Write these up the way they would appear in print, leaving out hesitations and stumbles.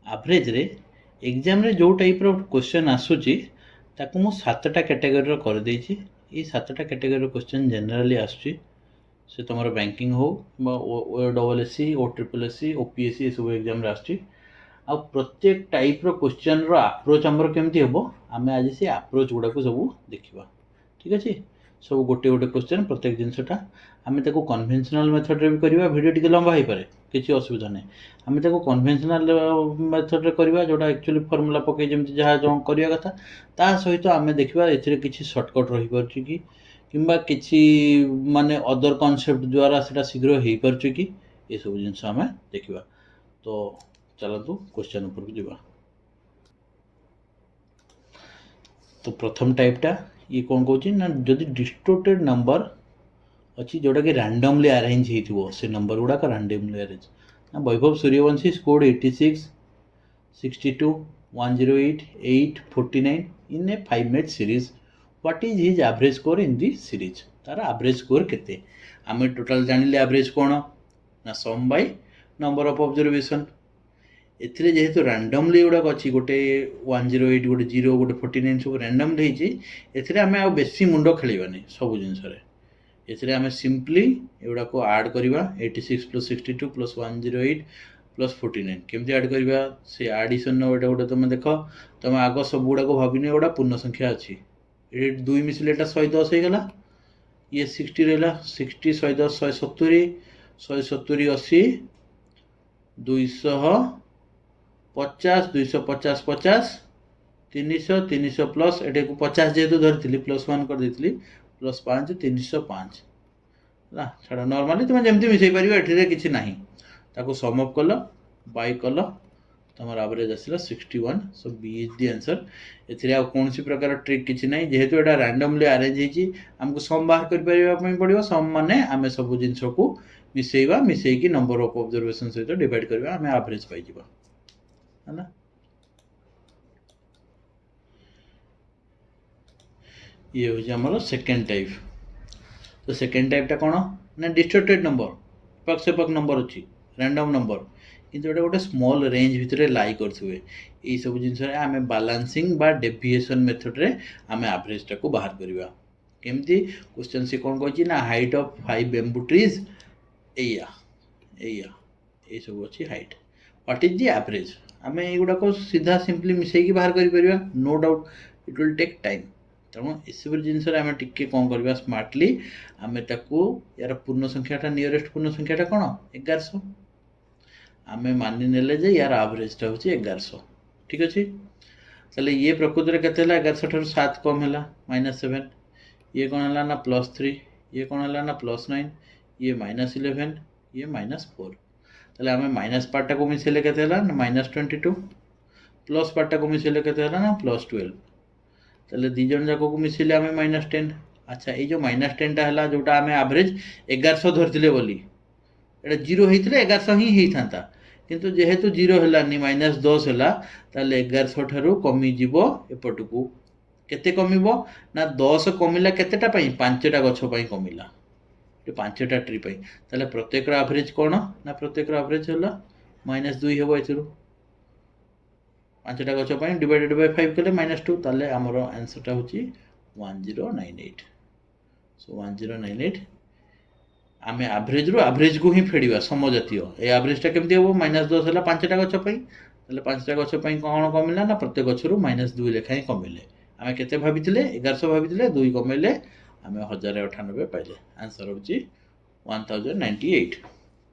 Average ରେ exam ରେ ଯୋଉ ଟାଇପର କ୍ୱେଶ୍ଚନ ଆସୁଛି ତାକୁ ମୁଁ 7ଟା କ୍ୟାଟାଗୋରୀର କରିଦେଇଛି। ଏଇ 7ଟା କ୍ୟାଟାଗୋରୀର କ୍ୱେଶ୍ଚନ ଜେନେରାଲି ଆସୁଛି। ସେ ତୁମର ବ୍ୟାଙ୍କିଙ୍ଗ ହଉ ବା OSSC, OSSC, OPSC ଏସବୁ ଏକ୍ଜାମରେ ଆସୁଛି। ଆଉ ପ୍ରତ୍ୟେକ ଟାଇପ୍ର କ୍ୱେଶ୍ଚନର ଆପ୍ରୋଚ୍ ଆମର କେମିତି ହେବ, ଆମେ ଆଜି ସେ ଆପ୍ରୋଚ୍ ଗୁଡ଼ାକୁ ସବୁ ଦେଖିବା। ଠିକ୍ ଅଛି, ସବୁ ଗୋଟେ ଗୋଟେ କ୍ୱେଶ୍ଚନ ପ୍ରତ୍ୟେକ ଜିନିଷଟା ଆମେ ତାକୁ କନଭେନ୍ସନାଲ୍ ମେଥଡ଼ରେ ବି କରିବା। ଭିଡ଼ିଓ ଟିକେ ଲମ୍ବା ହେଇପାରେ, କିଛି ଅସୁବିଧା ନାହିଁ। ଆମେ ତାକୁ କନଭେନ୍ସନାଲ୍ ମେଥଡ଼ରେ କରିବା, ଯେଉଁଟା ଆକ୍ଚୁଆଲି ଫର୍ମୁଲା ପକାଇ ଯେମିତି ଯାହା କରିବା କଥା। ତା ସହିତ ଆମେ ଦେଖିବା ଏଥିରେ କିଛି ସର୍ଟକଟ୍ ରହିପାରୁଛି କି, କିମ୍ବା କିଛି ମାନେ ଅଦର କନସେପ୍ଟ ଦ୍ୱାରା ସେଇଟା ଶୀଘ୍ର ହେଇପାରୁଛି କି, ଏସବୁ ଜିନିଷ ଆମେ ଦେଖିବା। ତ ଚାଲନ୍ତୁ क्वेश्चन ଉପରକୁ ଯିବା। ତ ପ୍ରଥମ ଟାଇପ୍ଟା ଇଏ କ'ଣ କହୁଛି ନା, ଯଦି ଡିଷ୍ଟୋର୍ଟେଡ୍ ନମ୍ବର ଅଛି ଯେଉଁଟାକି ରାଣ୍ଡମଲି ଆରେଞ୍ଜ ହେଇଥିବ, ସେ ନମ୍ବର ଗୁଡ଼ାକ ରାଣ୍ଡମଲି ଆରେଞ୍ଜ ନା। ବୈଭବ Suryavanshi ସ୍କୋର୍ड 86, 62, 108, 8, 49 in a 5 match series. What is his average score in the series? तार average score केते? आमे टोटल जानिले average कोण ना, सम बाय नंबर ऑफ ऑब्जर्वेशन। एथिरे जेहेतु रैंडमली गुड़ाक अच्छी, गोटे 108, गोटे 0, गोटे 49 सब रैंडमली होती। एथिरे आमे आ बेसी मुंड खेलिबानी सब जिनस रे। एथिरे आमे सिंपली एगुड़ा को ऐड करवा 86 + 62 + 108 + 49 केमती ऐड करवा। से एडिशन एटा गोटे तुम देख, तुम आग सब गुड़ा को भाविनी एगुड़ा पूर्ण संख्या अच्छी। ये 2 मिसिले 110 हो गला। ये 60 रहा, 60 110 170 170 80 250 250 50 300 300 प्लस एटे को 50 जेहेतु धरी +1 कर देती +5 305 ना। छाड़ नॉर्मली तुम जमती मिसई पार, ये किसी ना ताको सम अप कल बाय कल, तुम एवरेज आसला 61। सो बी इज द आंसर। एथिरे आ कौन सी प्रकार ट्रिक किसी ना, जेहेतु एटा रैंडमली अरेंज होती, आमको सम बाहर कर पड़ो। सम माने आमे सब जिनस को मिसेइबा, मिसेइकी नंबर ऑफ ऑब्जर्वेशन सहित डिवाइड करबा, आमे एवरेज पाई जिबा है ना। ये हूँ आमर सेकेंड टाइप। तो सेकेंड टाइपटा कौन ना, डिस्टोर्टेड नंबर, पक्ष पक नंबर अच्छी रैंडम नंबर, किंतु एटा गोटे स्मॉल रेंज भितर लाई करथुवे। एई सब जिनस रे आमे बैलेंसिंग बा डेविएशन मेथड रे आमे एवरेज को बाहर करबा। केमती क्वेश्चन से कौन कहछि ना, हाइट ऑफ 5 बेम्बू ट्रीज एया एया ए सब अच्छी height, what is the average. आमे एगुड़ा को सीधा सिंपली मिसेकी बाहर करि परिबा, no doubt it will take time. तेणु एसବୁ ଜିନିଷରେ ଆମେ ଟିକେ କ'ଣ କରିବା, ସ୍ମାର୍ଟଲି ଆମେ ତାକୁ ୟାର ପୂର୍ଣ୍ଣ ସଂଖ୍ୟାଟା, ନିୟରେଷ୍ଟ ପୂର୍ଣ୍ଣ ସଂଖ୍ୟାଟା କ'ଣ 1100, ଆମେ ମାନି ନେଲେ ଯେ ୟାର ଆଭରେଜଟା ହେଉଛି 1100। ଠିକ୍ ଅଛି, ତାହେଲେ ଇଏ ପ୍ରକୃତରେ କେତେ ହେଲା, 1100 ଠାରୁ 7 କମ୍ ହେଲା -7। ଇଏ କ'ଣ ହେଲା ନା +3, ଇଏ କ'ଣ ହେଲା ନା +9, ଇଏ -11, ଇଏ -4। ତାହେଲେ ଆମେ ମାଇନସ୍ ପାର୍ଟଟାକୁ ମିଶାଇଲେ କେତେ ହେଲା ନା -22, ପ୍ଲସ୍ ପାର୍ଟଟାକୁ ମିଶାଇଲେ କେତେ ହେଲା ନା +12। ताले दी जन जाक को मिसिले आमे -10। अच्छा, ये जो -10टा है जोटा आमे एवरेज 1100 धरथिले बोली, एटा 0 हेइथिले 1100 ही हेइथांता, किंतु जेहेतु 0 हेलानी -10 होला, ताले 1100 ठारू कमी जिवो एपटकू। केते कमिवो ना 10 कमिला केतेटा पई, 5टा गछ पई कमिला, 5टा ट्री पई। ताले प्रत्येक एवरेज कोन ना, प्रत्येक एवरेज होला -2 हेबो एथिरु। 5टा गछ पई डिवाइडेड बाय 5 कले -2, ताले हमर आंसरटा होची 1098। सो 1098 आमे एवरेज रो एवरेज को ही फेडिबा समजातीय। ए एवरेजटा केमती हेबो, -10 होला 5टा गछ पई, ताले 5टा गछ पई कोन कमिला ना, प्रत्येक गछरु -2 लेखा ही कमिले। आमे केते भाबिथिले 1100 भाबिथिले, 2 कमिले आमे 1098 पाइले। आंसर होची 1098।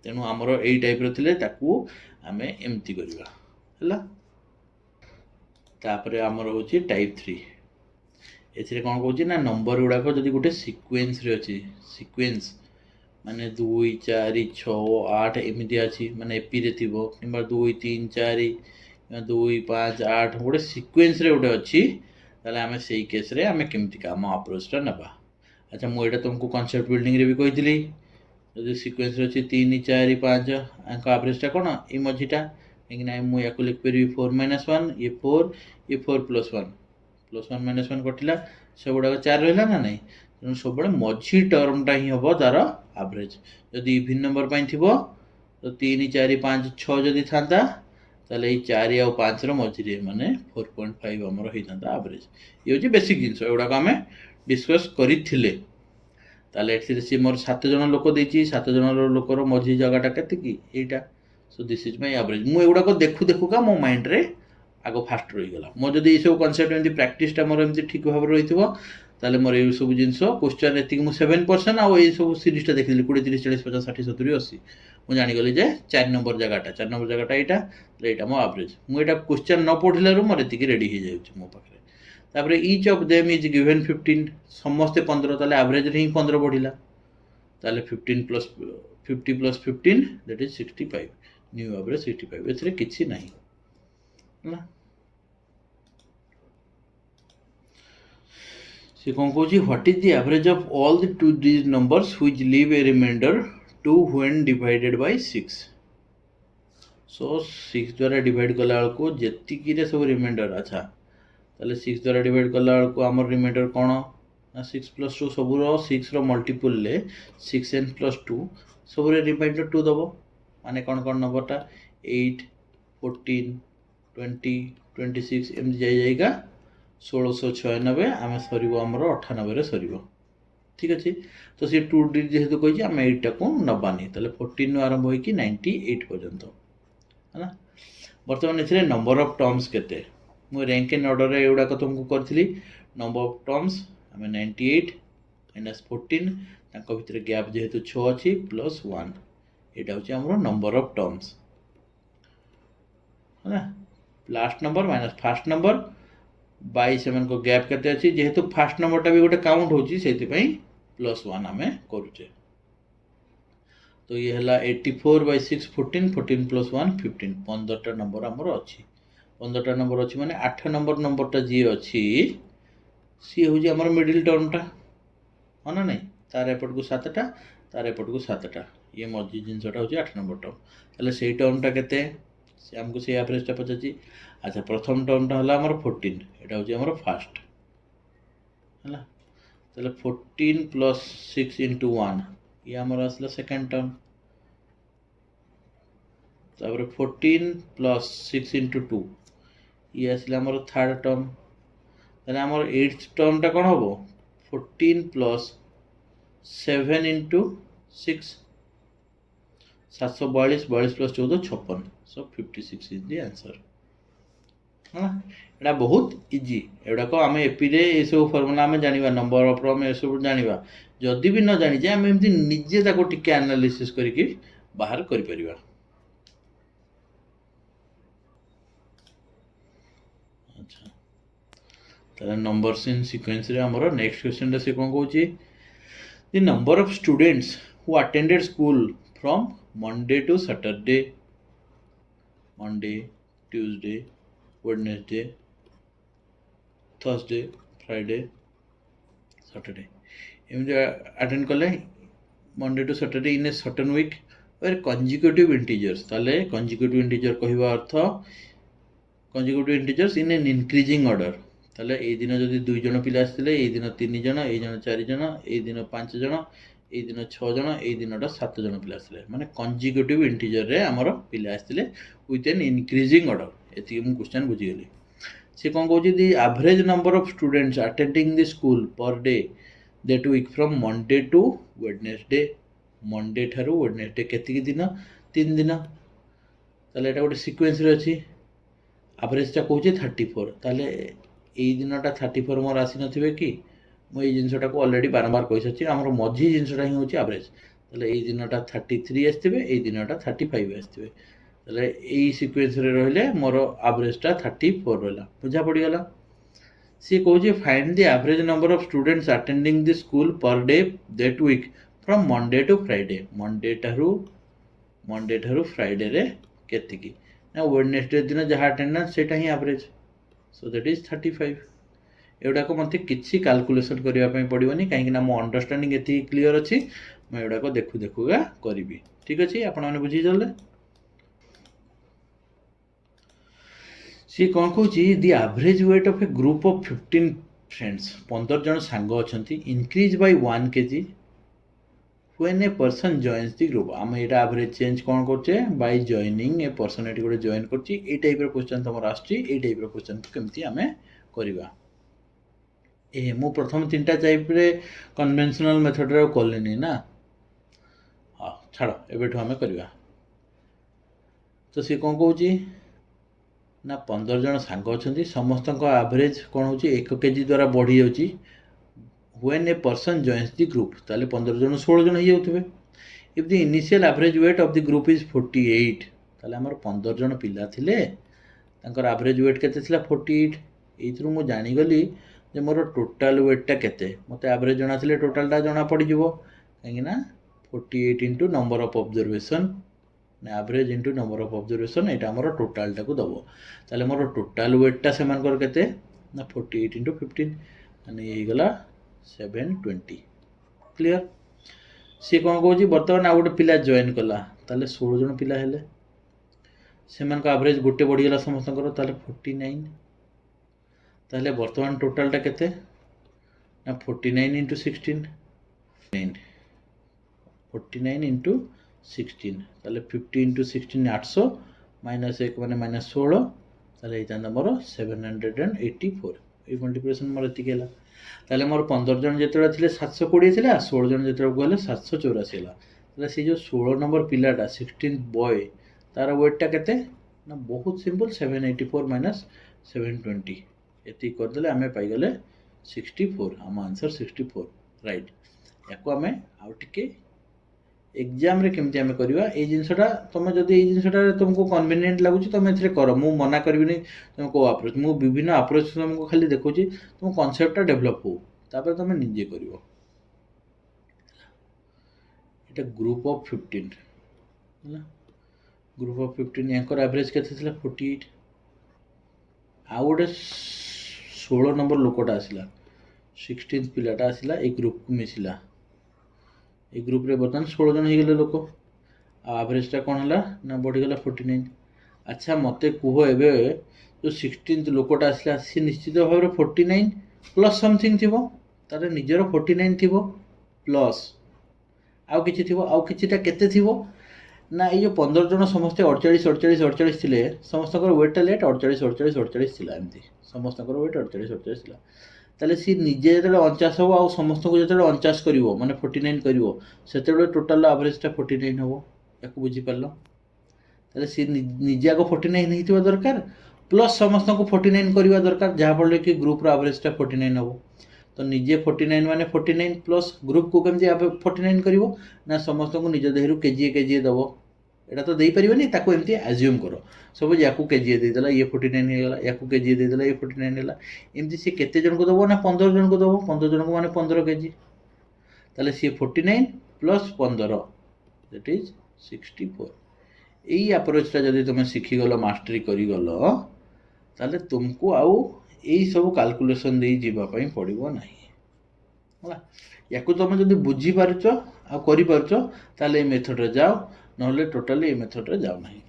तेनु हमर एई टाइप रो थिले, ताकू आमे एमती करबा हला। तापरे आमर होची टाइप 3। एथिरे कोन कहूची ना, नंबर गुडा को जदी गोटे सीक्वेंस रे अछि, सीक्वेंस माने 2 4 6 8 एमिति अछि, माने एपी रे थिबो, किंबा 2 3 4 2 5 8 गोटे सीक्वेंस रे गोटे अछि, ताले आमे सेही केस रे आमे केमति काम अप्रोचटा नबा। अच्छा, मु एटा तुमको कांसेप्ट बिल्डिंग रे भी कहितली, जदी सीक्वेंस रे अछि 3 4 5 आंका एवरेजटा कोन ए मझिटा, लेकिन आई मु याको लिख परिबी 4 - 1, ये 4 + 1 -1 कटिला, सब गुडा 4 रहला ना नहीं। तेणु सब बड़े मझी टर्मटा ही हम तार एवरेज। जदि इवन नंबर पाई थिबो तो 3 4 5 6 जदि थांता, ताले ये 4 ଆଉ 5 ର ମଝିରେ ମାନେ 4.5 ଆମର ହେଇଥାନ୍ତା ଆଭରେଜ। ଇଏ ହେଉଛି ବେସିକ୍ ଜିନିଷ, ଏଗୁଡ଼ାକ ଆମେ ଡିସ୍କସ୍ କରିଥିଲେ। ତାହେଲେ ଏଥିରେ ସିଏ ମୋର 7 ଜଣ ଲୋକ ଦେଇଛି, 7 ଜଣ ଲୋକର ମଝି ଜାଗାଟା କେତିକି ଏଇଟା। So this is my average. ମୁଁ ଏଗୁଡ଼ାକ ଦେଖୁ ଦେଖୁକା ମୋ ମାଇଣ୍ଡରେ ଆଗ ଫାଷ୍ଟ ରହିଗଲା। ମୋର ଯଦି ଏଇସବୁ କନସେପ୍ଟ ଏମିତି ପ୍ରାକ୍ଟିସଟା ମୋର ଏମିତି ଠିକ୍ ଭାବରେ ରହିଥିବ ତାହେଲେ ମୋର ଏଇସବୁ ଜିନିଷ କ୍ୱେଶ୍ଚନ୍ ଏତିକି ମୁଁ 7% ଆଉ ଏଇସବୁ ସିରିଜଟା ଦେଖିଥିଲି 20, 30, 40, 50, 60, 70, 80 ମୁଁ ଜାଣିଗଲି ଯେ 4 ନମ୍ବର ଜାଗାଟା ଏଇଟା, ଏଇଟା ମୋ ଆଭରେଜ। ମୁଁ ଏଇଟା କ୍ୱେଶ୍ଚନ୍ ନ ପଢ଼ିଲାରୁ ମୋର ଏତିକି ରେଡ଼ି ହେଇଯାଉଛି ମୋ ପାଖରେ। ତାପରେ each of them is given 15, ସମସ୍ତେ 15, ତାହେଲେ ଆଭରେଜରେ ହିଁ 15 ବଢ଼ିଲା। ତାହେଲେ 15 plus 50 plus 15 that is 65, new average 65। ଏଥିରେ କିଛି ନାହିଁ ହେଲା। ସେ କ'ଣ କହୁଛି, what is the average of all the 2 digit numbers which leave a remainder 2 when divided by 6। सो 6 द्वारा डिवाइड कला बेलू जेतिकी सब रिमाइंडर। अच्छा ताले 6 द्वारा डिवाइड कला बेलू आम रिमाइंडर कौन ना 6 + 2 सब 6 मल्टीपल 6n + 2 सब रिमाइंडर 2 दब माने कौन कौन नंबरटा 8, 14, 20, 26 एमती जाइका 1696 आम सर आमर 98 सर। ठीक अच्छे तो सी 2 digit जेहेतु कही आम एटा को नबानी, ताले 14 आरंभ हो 98 पर्यंत है ना। बर्तमान ए नंबर ऑफ टर्म्स केते मु रैंक एंड ऑर्डर रे एउडा तुमको करथिली। नंबर ऑफ टर्म्स आम 98 - 14 तांको भितर गैप जेहेतु 6 अछि +1 एटा होची हमरो नंबर ऑफ टर्म्स है ना। Last number minus first number by semen को गैप केते अछि जेहेतु फर्स्ट नंबरटा भी गोटे काउंट होची सेति पई +1 आमे करूचे। तो ये है 84/6 14 14 + 1 15 15टा नंबर आमर अच्छी 15टा नंबर अच्छी माने 8 नंबरटा जी अच्छी सी हूँ आमर मिडिल टर्मटा हाँ ना नहीं तार एपट को 7टा तार एपट को 7टा ये मझी जिनसटा हूँ 8 नंबर टर्म ताले से टर्मटा केते आमको से एवरेजटा पचाची। अच्छा प्रथम टर्मटा है आमर 14 एटा हूँ आमर फास्ट है ताले 14 + 6 × 1 ये आमर आसला सेकेंड टर्म। तापर 14 + 6 × 2 ये आसला आमर थर्ड टर्म। ताले आमर 8th टर्मटा कौन हम 14 + 7 × 6 742 42 + 14 56 सो 56 इज द आंसर हाँ। एटा बहुत इजी एगुड़ाक आम एपी ये सब फर्मुला आम जाना नंबर ऑफ टर्म ये सब जाना जदि भी न जानी आम एमती निजे टिके एनालिसिस करके बाहर कर परिबा। अच्छा ताले नंबर्स इन सीक्वेंस रे हमर नेक्स्ट क्वेश्चन रे से कोन कहूची the number of students who attended school from Monday to Saturday Monday Tuesday Wednesday Thursday Friday Saturday एमती अटेंड कले Monday to Saturday in a certain week were consecutive integers. ताले consecutive integer कहवा अर्थ consecutive integers in an increasing order. ताले ए दिन जदि 2 जन पिला आसथिले ए दिन 3 जन ए दिन 4 जन ए दिन 5 जन ए दिन 6 जन ए दिनटा 7 जन पिला आसथिले माने कंजिक्यूटिव इंटीजर रे हमर पिला आसथिले विथ एन इंक्रीजिंग ऑर्डर। एति मु क्वेश्चन बुझी गेली। से कोन कहूची the average number of students attending the school per day that week from Monday to Wednesday Monday ठारू वेडनेसडे केतिकी दिन 3 दिन। ताले एटा गोटे सीक्वेंस रे अछि एवरेजटा कहूची 34 ताले एई दिनटा 34 मोर आसी नथिबे कि मु एई जिंसटा को ऑलरेडी बारंबार कहि सछि हमर मझी जिंसटा ही होची एवरेज। ताले एई दिनटा 33 आस्थिबे एई दिनटा 35 आस्थिबे ताले एई सीक्वेंस रे रहले मोर एवरेजटा 34 रहला बुझा पड़ी गला। सी कहूची find the average number of students attending the school per day that week from Monday to Friday Monday ठारू फ्राइडे रे केतिकी ना वेडनेसडे दिन जहाँ अटेंडेंस सेटा ही एवरेज सो दैट इज 35। एगुड़ाक मत किसी कैलकुलेशन करने पड़ोनी कहीं मो अंडरस्टैंडिंग ये क्लीयर अच्छी मैं एगुड़ाक देखु देखुगा करी। ठीक अच्छे आपण मैंने बुझी चलते। सी कौन कहूँ the average weight of a group of 15 friends 15 जन सांग अच्छा increase by 1 kg when a person joins the group आम यहाँ एवरेज चेंज कौन करचे बाय जॉइनिंग ए पर्सन ये गोटे जॉइन कर टाइप क्वेश्चन तुम आसुच्ची टाइप क्वेश्चन केमती आम करवा ए मु प्रथम 3टा टाइप रे कन्वेंशनल मेथड रे कलिनी ना हाँ छाड़ एबेठु आम करवा तो सी कौन कौची ना 15 जन सांग अच्छा समस्त एवरेज कौन हो 1 kg द्वारा बढ़ी जाऊँगी when a person joins the group ताले 15 जन 16 जन हो जाउथबे if the initial average weight of the group is 48 ताले हमर 15 जन पिला थिले तांकर एवरेज वेट केते थिला 48 एइथरु मु जानि गली जे मोर टोटल वेटटा केते मते एवरेज जणा थिले टोटलटा जणा पड़ी जिवो काहेकि ना 48 इनटू नंबर ऑफ ऑब्जर्वेशन ना average into number of observation एटा हमर टोटलटा को दबो ताले मोर टोटल वेटटा सेमानकर केते ना 48 इनटू 15 माने एही गला 720 क्लियर सी कौन कौन बर्तमान आ गोटे पिला जॉइन कला ताले 16 जन पिला हेले सेमान का एवरेज गोटे बढ़ीगला समस्त 49 ताले बर्तमान टोटलटा केते ना 49 इंटू 16 49 इंटू 16 ताले 50 इंटू 16 800 माइनस 1 माने माइनस 16 ताले इता मोर 784 ए मल्टीप्लिकेशन मोर एतिक हैला ताले मोर 15 जन जेतरा थिले 720 थिला 16 जन जेतरा गले 784 हैला ताले से जो 16 नंबर पिलाटा 16th बॉय तार वेटटा केते ना बहुत सिंपल 784 माइनस 720 एति कर देले हमें पाई गले 64 हम आंसर 64 राइट याको हमें आउ टिके एग्जाम रे केमती आमे करबा ए जिंसटा तुम जदी ए जिंसटा तुमको कन्वीनियंट लागुची तुम एथरे करो मु मना करबिनी तुम को अप्रोच मु विभिन्न अप्रोच तुमको खाली देखुची तुम कांसेप्टटा डेवलप हो तापर तुम निजे करिवो एटा ग्रुप ऑफ 15 हला ग्रुप ऑफ 15 यांकर एवरेज केते थिला 48 आ गोटे 16 नंबर लोकटा आसिला 16th पिलाटा आसिला ए ग्रुप को मिसिला ए ग्रुप रे बर्तमान 16 जन हो गले लोक एवरेजटा कौन है ना बढ़ीगला 49 अच्छा मते कुह एबे जो 16th लोकटा आसला सी निश्चित भाव में 49 प्लस समथिंग थी तार निजर 49 थी प्लस आउ किछि थी आउ किछिटा केते थी ना ये 15 जन समस्ते 48 थिले समस्त वेटटा लेट 48 थिला एमती समस्त वेट 48 थिला ताले सी निजे जो 49 हम आ समस्त को जो 49 कर माने 49 कर टोटाल एवरेजटा 49 हम या बुझीपार ताले सी निजे आग 49 नहीं दरकार प्लस समस्त को 49 करवा दरकार जहाँफल कि ग्रुप एवरेजटा 49 हम तो निजे 49 माने 49 प्लस ग्रुप को केमती 49 कर ना समस्त को निज देहरु केजीए दब एटा तो दे परिबनी ताको एमती एज्यूम करो सपोज याकू केजीए देदेला ये 49 हेगला याकू केजीए देदेला ये 49 हेला एमती से केते जन को दबो ना 15 जन को दबो 15 जन को माने 15 केजी ताले सी 49 प्लस 15 दैट इज 64 एई अप्रोचटा जदि तुम शिखी गलो मास्टरी करी गलो ताले तुमको आउ एई सब कैलकुलेशन दे जीवा पई पड़िबो नाही होला याकू तुम जदि बुझी पारुचो आ करि पारुचो ताले ए मेथड रे जाओ नहले टोटली ए मेथड रे जाओ नाही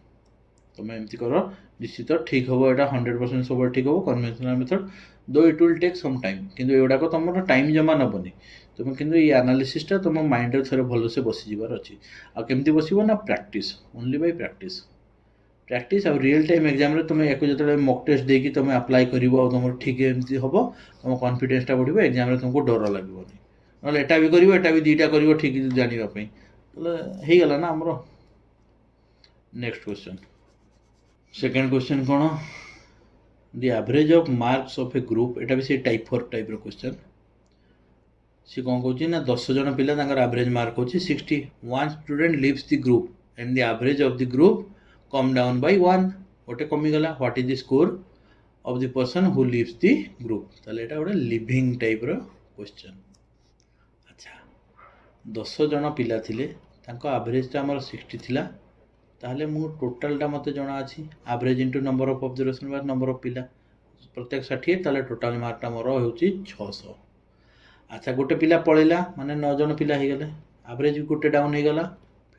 तुम एमती करो निश्चित ठीक हम यहाँ 100% सब ठीक हम कन्वेंशनल मेथड दो it will take some time किंतु एगुड़ाक तुम टाइम जमा नबनी तुम किंतु ये एनालिसिसटा तुम माइंड रे थोड़े भल से बसी जीवार अच्छी आ केमती बसिबो ना प्रैक्टिस ओनली बाय प्रैक्टिस आ रियल टाइम एग्जाम रे तुम याको जतले मॉक टेस्ट देकी तुम अप्लाई करिवो आ तुम ठीक एमती हबो तुम कॉन्फिडेंसटा बढ़िबो एग्जाम रे तुमको डर लागबोनी नले एटा भी करिवो एटा भी दीटा करिवो ठीक जानिबा पई तले हेई गला ना हमरो नेक्स्ट क्वेश्चन सेकेंड क्वेश्चन कौन the average of marks of a group एटा भी से टाइप 4 टाइप रो क्वेश्चन सी कौन कहूँ ना 10 जन पिला एवरेज मार्क हो 60 one student leaves the group and the average of the group come down by 1 गोटे कमीगला what is the score of the person who leaves the group ताले एटा गोटे लिविंग टाइप रो क्वेश्चन अच्छा 10 जन पिला थिले तांको एवरेजटा हमर 60 थिला ताहले मु टोटालटा मते जना अछि average into number of observation bye number of पिला प्रत्येक 60 ताहले टोटाल मार्कटा मोर होउची 600 अच्छा गोटे पिला पळेला माने 9 जन पिला हे गेले एवरेज गोटे डाउन हे गला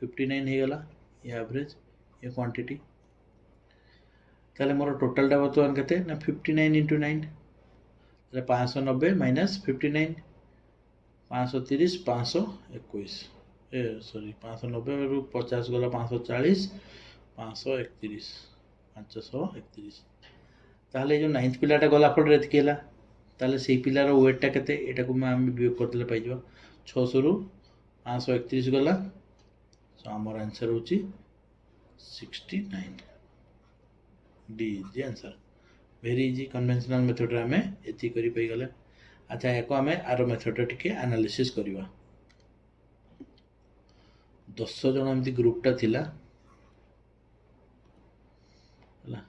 59 हे गला ये एवरेज ये क्वांटिटी ताहले मोर टोटालटा बर्तमान केते ना 59 इनटू 9 ताहले 590 माइनस 59 530 521 सॉरी 590 रु 50 गला 540 531 531 ताहले जो नाइन्थ पिलाटा गला फल एतिक है ताहले से पिलार वेटटा केते एटा को आम वियोग करदेले पाइबा 600 रु 531 गला सो आमर आंसर होची 69 D is the answer very easy conventional method रे हमें एति करि पई गले अच्छा एको हमें आरो मेथड टिके एनालिसिस करबा 10 जन एमती ग्रुपटा थिला हला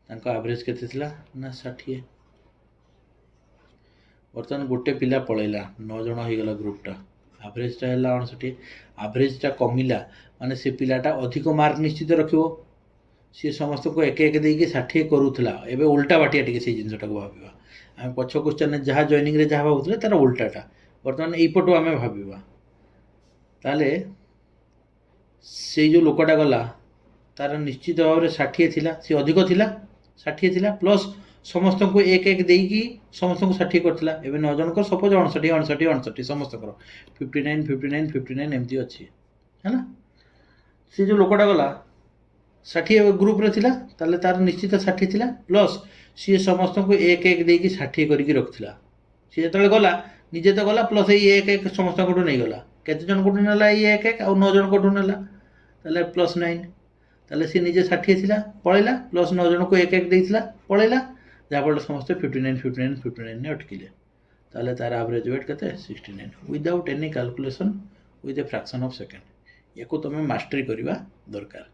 तांको एवरेज केते थिला ना 60 बर्तमान गोटे पिला पळैला 9 जन हो गला ग्रुपटा एवरेजटा है 59 एवरेजटा कमिला माने से पिलाटा अधिक मार्क निश्चित रखिबो सी समस्त को एक एक देकी 60 करूथला एबे उल्टा बाटिया टिके से जिंसटा को भाबिबा हम पछ क्वेश्चन जहाँ जॉइनिंग रे जहाँ भाबुथले तार उल्टाटा बर्तमान एई पटो हमें भाबिबा ताले से जो लोकटा गला तार निश्चित भाव में 60 थिला से अधिक थिला 60 थिला प्लस समस्त को एक एक देकी समस्त को 60 करथिला एबे 9 जन को सपोज 59 59 59 समस्त को 59 59 59 एमती अछि है ना से जो लोकटा गला 60 ग्रुप रे थिला ताले तार निश्चित 60 थिला प्लस सी समस्त को एक एक देकी 60 करके रखथिला सी जतले गला निजे तो गला प्लस ये एक एक समस्त को नहीं गला केते जन को नेला ये एक एक आ 9 जन को नेला ताले प्लस 9 ताले सी निजे 60 थिला पळैला प्लस 9 जन को एक एक देइथिला पळैला जा फल समस्त 59 59 59 ने अटकिले ताले तार एवरेज वेट केते 69 without any calculation with A fraction of second याको तमे मास्टरी करबा दरकार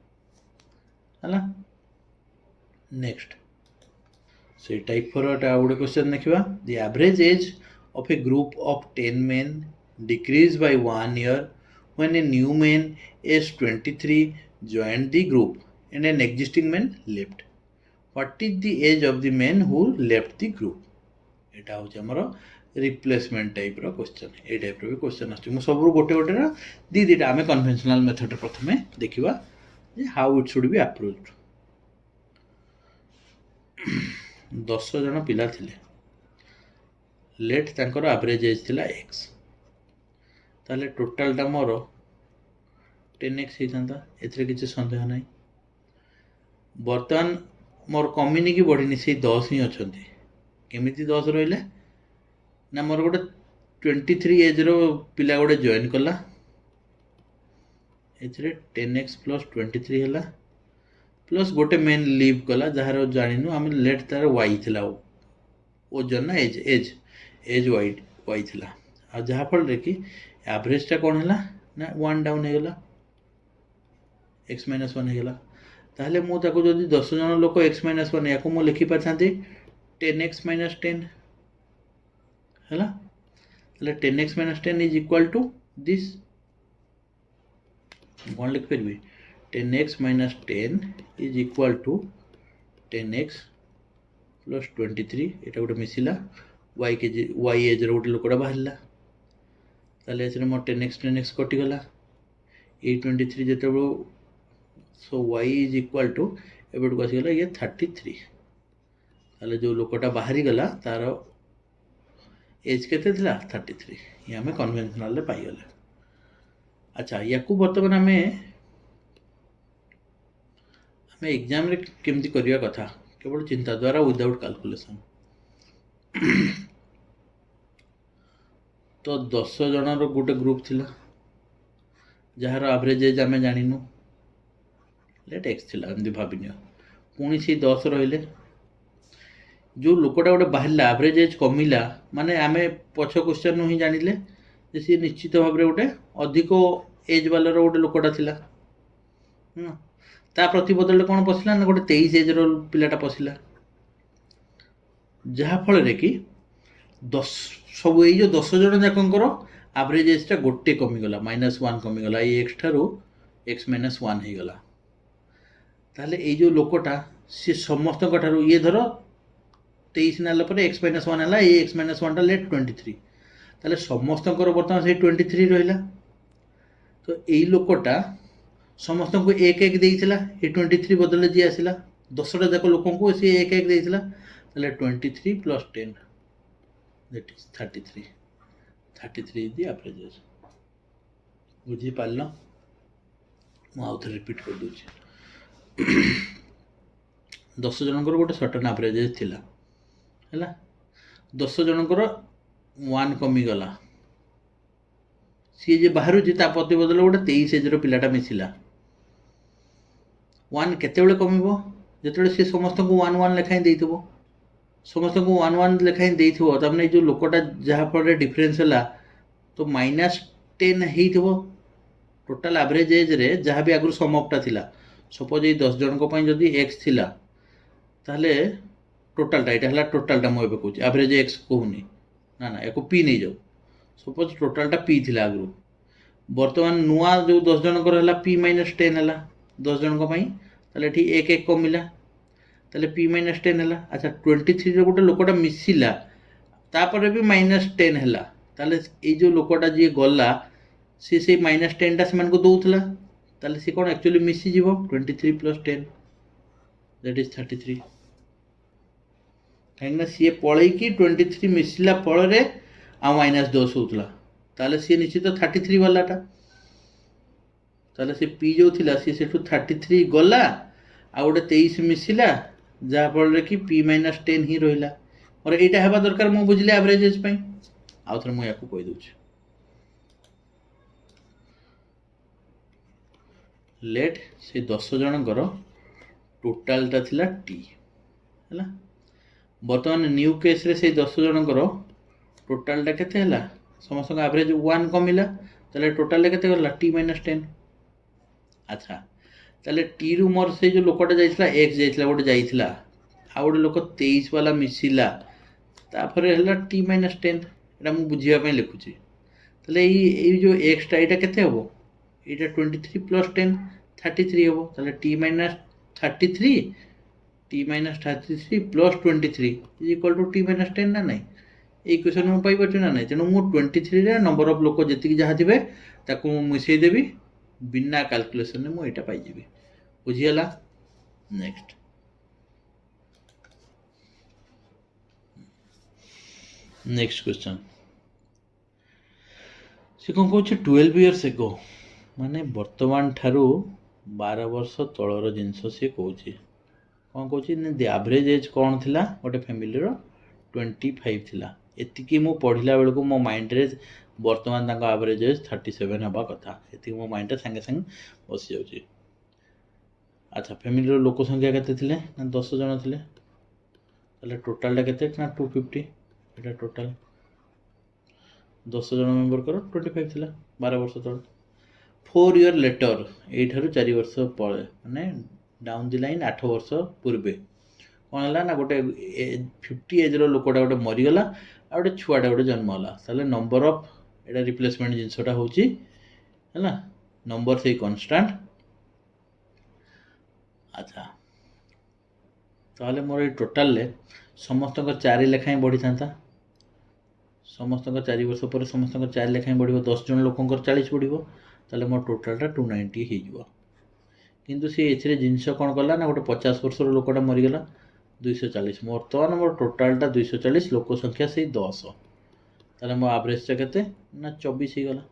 हला नेक्स्ट से टाइप फॉर आउट क्वेश्चन देखिबा the average as of a group of 10 men decreased by 1 year when a new man age 23 joined the group and an existing man left. What is the age of the men who left the group? एटा हो हमर replacement type रो question ए type रो question आछ मु सब गोटे गोटे रा दी दीटा हमें conventional method प्रथमे देखिबा जे how it should be approached 10 जन पिला थिले लेट तांकर एवरेज एज थिला x ताले टोटल टा मोर 10x हितांता एथरे किछ संदेह नै बर्तमान मोर कमिनी की बढ़िनी से 10 ही अछंती केमिति 10 रहिले ना मोर गोटे 23 एज रो पिला गोटे जॉइन कला एथरे 10x प्लस 23 हैला प्लस गोटे मेन लीव कला जहार जानिनु हम लेट तार y थिला ओजन ना एज वाई थिला आ जहाँ फल रे कि एवरेजटा कौन है ना 1 डाउन हो गला x - 1 हो गला ताहले मु ताको जदी 10 जन लोक x - 1 याको मु लिखि पाथांती 10x - 10 हैला ताले 10x - 10 is equal to this कौन लिख परबी 10x - 10 is equal to 10x plus 23 एटा गोटे मिसिला y के y एज रो गोटे लोकड़ा बाहरला ताले एथरे मो 10x कटि गला ए 23 जेते बो सो y इज इक्वल टू एबेट को आसी गला ये 33 ताले जो लोकटा बाहरी गला तार एज केते थिला 33 ये हमें कन्वेंशनल ले पाई गले अच्छा याकू वर्तमान हमें एग्जाम रे केमती करिया कथा केवल चिंता द्वारा विदाउट कैलकुलेशन तो 10 जन रो गोटे ग्रुप थिला जहार एवरेज एज आमे जानिनु लेट x थिला एमदी भाबिनियो पुणी से 10 रहिले जो लोकटा गोटे बाहरला एवरेज एज कमिला माने आमे पछ क्वेश्चन नु ही जानिले जे से निश्चित भाव रे गोटे अधिक एज वाला रो गोटे लोकटा थिला ता प्रति बदल कोन पसिला ना गोटे 23 एज रो पिलाटा पसिला जहाँ फल रे कि 10 सब ये जो 10 जन जाकर एवरेज एजटा गोटे कमिगला -1 कमिगला ये एक्स ठारू x - 1 हो गला ताले ये जो लोकटा से समस्त ठारू ये धर 23 नाला पर x - 1 हला ये x - 1 टा लेट 23 ताले समस्त वर्तमान से 23 रहिला तो यही लोकटा समस्त को एक एक देइथिला ये 23 बदले जी आसिला 10टा जाक लोकन को से एक एक देइथिला ताले 23 plus 10 that is 33 is the average age ବୁଝିପାରିଲ? ମୁଁ ଆଉ ଥରେ ରିପିଟ୍ କରିଦେଉଛି। 10 ଜଣଙ୍କର ଗୋଟେ ସର୍ଟନ୍ ଆଭରେଜ୍ ଥିଲା ହେଲା। 10 ଜଣଙ୍କର 1 କମିଗଲା। ସିଏ ଯେ ବାହାରୁଛି ତା ପ୍ରତିବଦଳରେ ଗୋଟେ 23 ଏଜ୍ର ପିଲାଟା ମିଶିଲା। 1 କେତେବେଳେ କମିବ? ଯେତେବେଳେ ସିଏ ସମସ୍ତଙ୍କୁ 1 1 ଲେଖାଏଁ ଦେଇଥିବ। ସମସ୍ତଙ୍କୁ 1 1 ଲେଖାଏଁ ଦେଇଥିବ, ତାମାନେ ଏଇ ଯେଉଁ ଲୋକଟା ଯାହାଫଳରେ ଡିଫରେନ୍ସ ହେଲା ତ -10 ହେଇଥିବ। ଟୋଟାଲ ଆଭରେଜ ଏଜ୍ରେ ଯାହା ବି ଆଗରୁ ସମ୍ ଅଫ୍ଟା ଥିଲା, ସପୋଜ ଏଇ 10 ଜଣଙ୍କ ପାଇଁ ଯଦି x ଥିଲା, ତାହେଲେ ଟୋଟାଲଟା ଏଇଟା ହେଲା ଟୋଟାଲଟା ମୁଁ ଏବେ କହୁଛି, ଆଭରେଜ x କହୁନି, ନା ନା ୟାକୁ p ନେଇଯାଉ। ସପୋଜ ଟୋଟାଲଟା p ଥିଲା ଆଗରୁ, ବର୍ତ୍ତମାନ ନୂଆ ଯେଉଁ 10 ଜଣଙ୍କର ହେଲା p - 10 ହେଲା 10 ଜଣଙ୍କ ପାଇଁ, ତାହେଲେ ଏଠି 1 1 କମିଲା, ତାହେଲେ p - 10 ହେଲା। ଆଚ୍ଛା 23ରେ ଗୋଟେ ଲୋକଟା ମିଶିଲା, ତାପରେ ବି -10 ହେଲା, ତାହେଲେ ଏଇ ଯେଉଁ ଲୋକଟା ଯିଏ ଗଲା ସିଏ ସେଇ -10ଟା ସେମାନଙ୍କୁ ଦେଉଥିଲା, ତାହେଲେ ସିଏ କ'ଣ ଆକ୍ଚୁଆଲି ମିଶିଯିବ 23 + 10 ଦ୍ୟାଟ୍ ଇଜ୍ 33। କାହିଁକିନା ସିଏ ପଳେଇକି 23 ମିଶିଲା ଫଳରେ ଆଉ -10 ହେଉଥିଲା, ତାହେଲେ ସିଏ ନିଶ୍ଚିତ 33 ବାଲାଟା। ତାହେଲେ ସେ ପି ଯେଉଁ ଥିଲା ସିଏ ସେଠୁ 33 ଗଲା, ଆଉ ଗୋଟେ 23 ମିଶିଲା, ଯାହାଫଳରେ କି p - 10 ହିଁ ରହିଲା। ମୋର ଏଇଟା ହେବା ଦରକାର, ମୁଁ ବୁଝିଲି ଆଭରେଜ ଏଜ୍ ପାଇଁ। ଆଉ ଥରେ ମୁଁ ୟାକୁ କହିଦେଉଛି। ଲେଟ୍ ସେ 10 ଜଣଙ୍କର ଟୋଟାଲଟା ଥିଲା ଟି ହେଲା। ବର୍ତ୍ତମାନ ନ୍ୟୁ କେସ୍ରେ ସେଇ 10 ଜଣଙ୍କର ଟୋଟାଲଟା କେତେ ହେଲା? ସମସ୍ତଙ୍କ ଆଭରେଜ 1 କମିଲା, ତାହେଲେ ଟୋଟାଲଟା କେତେ ଗଲା? t - 10। ଆଚ୍ଛା ତାହେଲେ ଟିରୁ ମୋର ସେଇ ଯେଉଁ ଲୋକଟା ଯାଇଥିଲା x ଯାଇଥିଲା, ଗୋଟେ ଯାଇଥିଲା, ଆଉ ଗୋଟେ ଲୋକ 23 ବାଲା ମିଶିଲା, ତାପରେ ହେଲା t - 10। ଏଇଟା ମୁଁ ବୁଝିବା ପାଇଁ ଲେଖୁଛି। ତାହେଲେ ଏଇ ଯେଉଁ xଟା ଏଇଟା କେତେ ହେବ? ଏଇଟା 23 + 10 33 ହେବ। ତାହେଲେ t - 33 t - 33 + 23 = t - 10 ନା ନାହିଁ? ଏଇ ଇକ୍ୱେସନ୍ ମୁଁ ପାଇପାରୁଛି ନା ନାହିଁ? ତେଣୁ ମୁଁ 23ରେ ନମ୍ବର ଅଫ୍ ଲୋକ ଯେତିକି ଯାହା ଥିବେ ତାକୁ ମୁଁ ମିଶାଇଦେବି, ବିନା କାଲକୁଲେସନରେ ମୁଁ ଏଇଟା ପାଇଯିବି। ବୁଝିଗଲା? Next question. ସେ କ'ଣ କହୁଛି 12 years ago, ମାନେ ବର୍ତ୍ତମାନ ଠାରୁ 12 ବର୍ଷ ତଳର ଜିନିଷ ସିଏ କହୁଛି। କ'ଣ କହୁଛି ନା ଦି ଆଭରେଜ ଏଜ୍ କ'ଣ ଥିଲା ଗୋଟେ ଫ୍ୟାମିଲିର? 25 ଥିଲା। ଏତିକି ମୁଁ ପଢ଼ିଲା ବେଳକୁ ମୋ ମାଇଣ୍ଡରେ ବର୍ତ୍ତମାନ ତାଙ୍କ ଆଭରେଜ ଏଜ୍ 37 ହେବା କଥା। ଏତିକି ମୋ ମାଇଣ୍ଡରେ ସାଙ୍ଗେ ସାଙ୍ଗେ ବସିଯାଉଛି। ଆଚ୍ଛା ଫ୍ୟାମିଲିର ଲୋକ ସଂଖ୍ୟା କେତେ ଥିଲେ? ନା 10 ଜଣ ଥିଲେ। ତାହେଲେ ଟୋଟାଲଟା କେତେ? ନା 250। ଏଇଟା ଟୋଟାଲ 10 ଜଣ ମେମ୍ବରଙ୍କର 25 ଥିଲା 12 ବର୍ଷ ତଳେ। 4 year later, ଏଇଠାରୁ 4 ବର୍ଷ ପରେ, ମାନେ ଡାଉନ୍ ଦି ଲାଇନ୍ 8 ବର୍ଷ ପୂର୍ବେ କ'ଣ ହେଲା ନା ଗୋଟେ 50 ଏଜ୍ର ଲୋକଟା ଗୋଟେ ମରିଗଲା, ଆଉ ଗୋଟେ ଛୁଆଟା ଗୋଟେ ଜନ୍ମ ହେଲା। ତାହେଲେ ନମ୍ବର ଅଫ୍, ଏଇଟା ରିପ୍ଲେସମେଣ୍ଟ ଜିନିଷଟା ହେଉଛି ହେଲା, ନମ୍ବର ସେଇ କନଷ୍ଟାଣ୍ଟ। ଆଚ୍ଛା ତାହେଲେ ମୋର ଏଇ ଟୋଟାଲରେ ସମସ୍ତଙ୍କ 4 ଲେଖାଏଁ ବଢ଼ିଥାନ୍ତା। ସମସ୍ତଙ୍କ 4 ବର୍ଷ ପରେ ସମସ୍ତଙ୍କ 4 ଲେଖାଏଁ ବଢ଼ିବ, 10 ଜଣ ଲୋକଙ୍କର 40 ବଢ଼ିବ, ତାହେଲେ ମୋର ଟୋଟାଲଟା 290 ହେଇଯିବ। କିନ୍ତୁ ସେ ଏଥିରେ ଜିନିଷ କ'ଣ କଲା ନା ଗୋଟେ 50 ବର୍ଷର ଲୋକଟା ମରିଗଲା, 240। ବର୍ତ୍ତମାନ ମୋର ଟୋଟାଲଟା 240, ଲୋକ ସଂଖ୍ୟା ସେଇ 10, ତାହେଲେ ମୋ ଆଭରେଜଟା କେତେ? ନା 24 ହେଇଗଲା।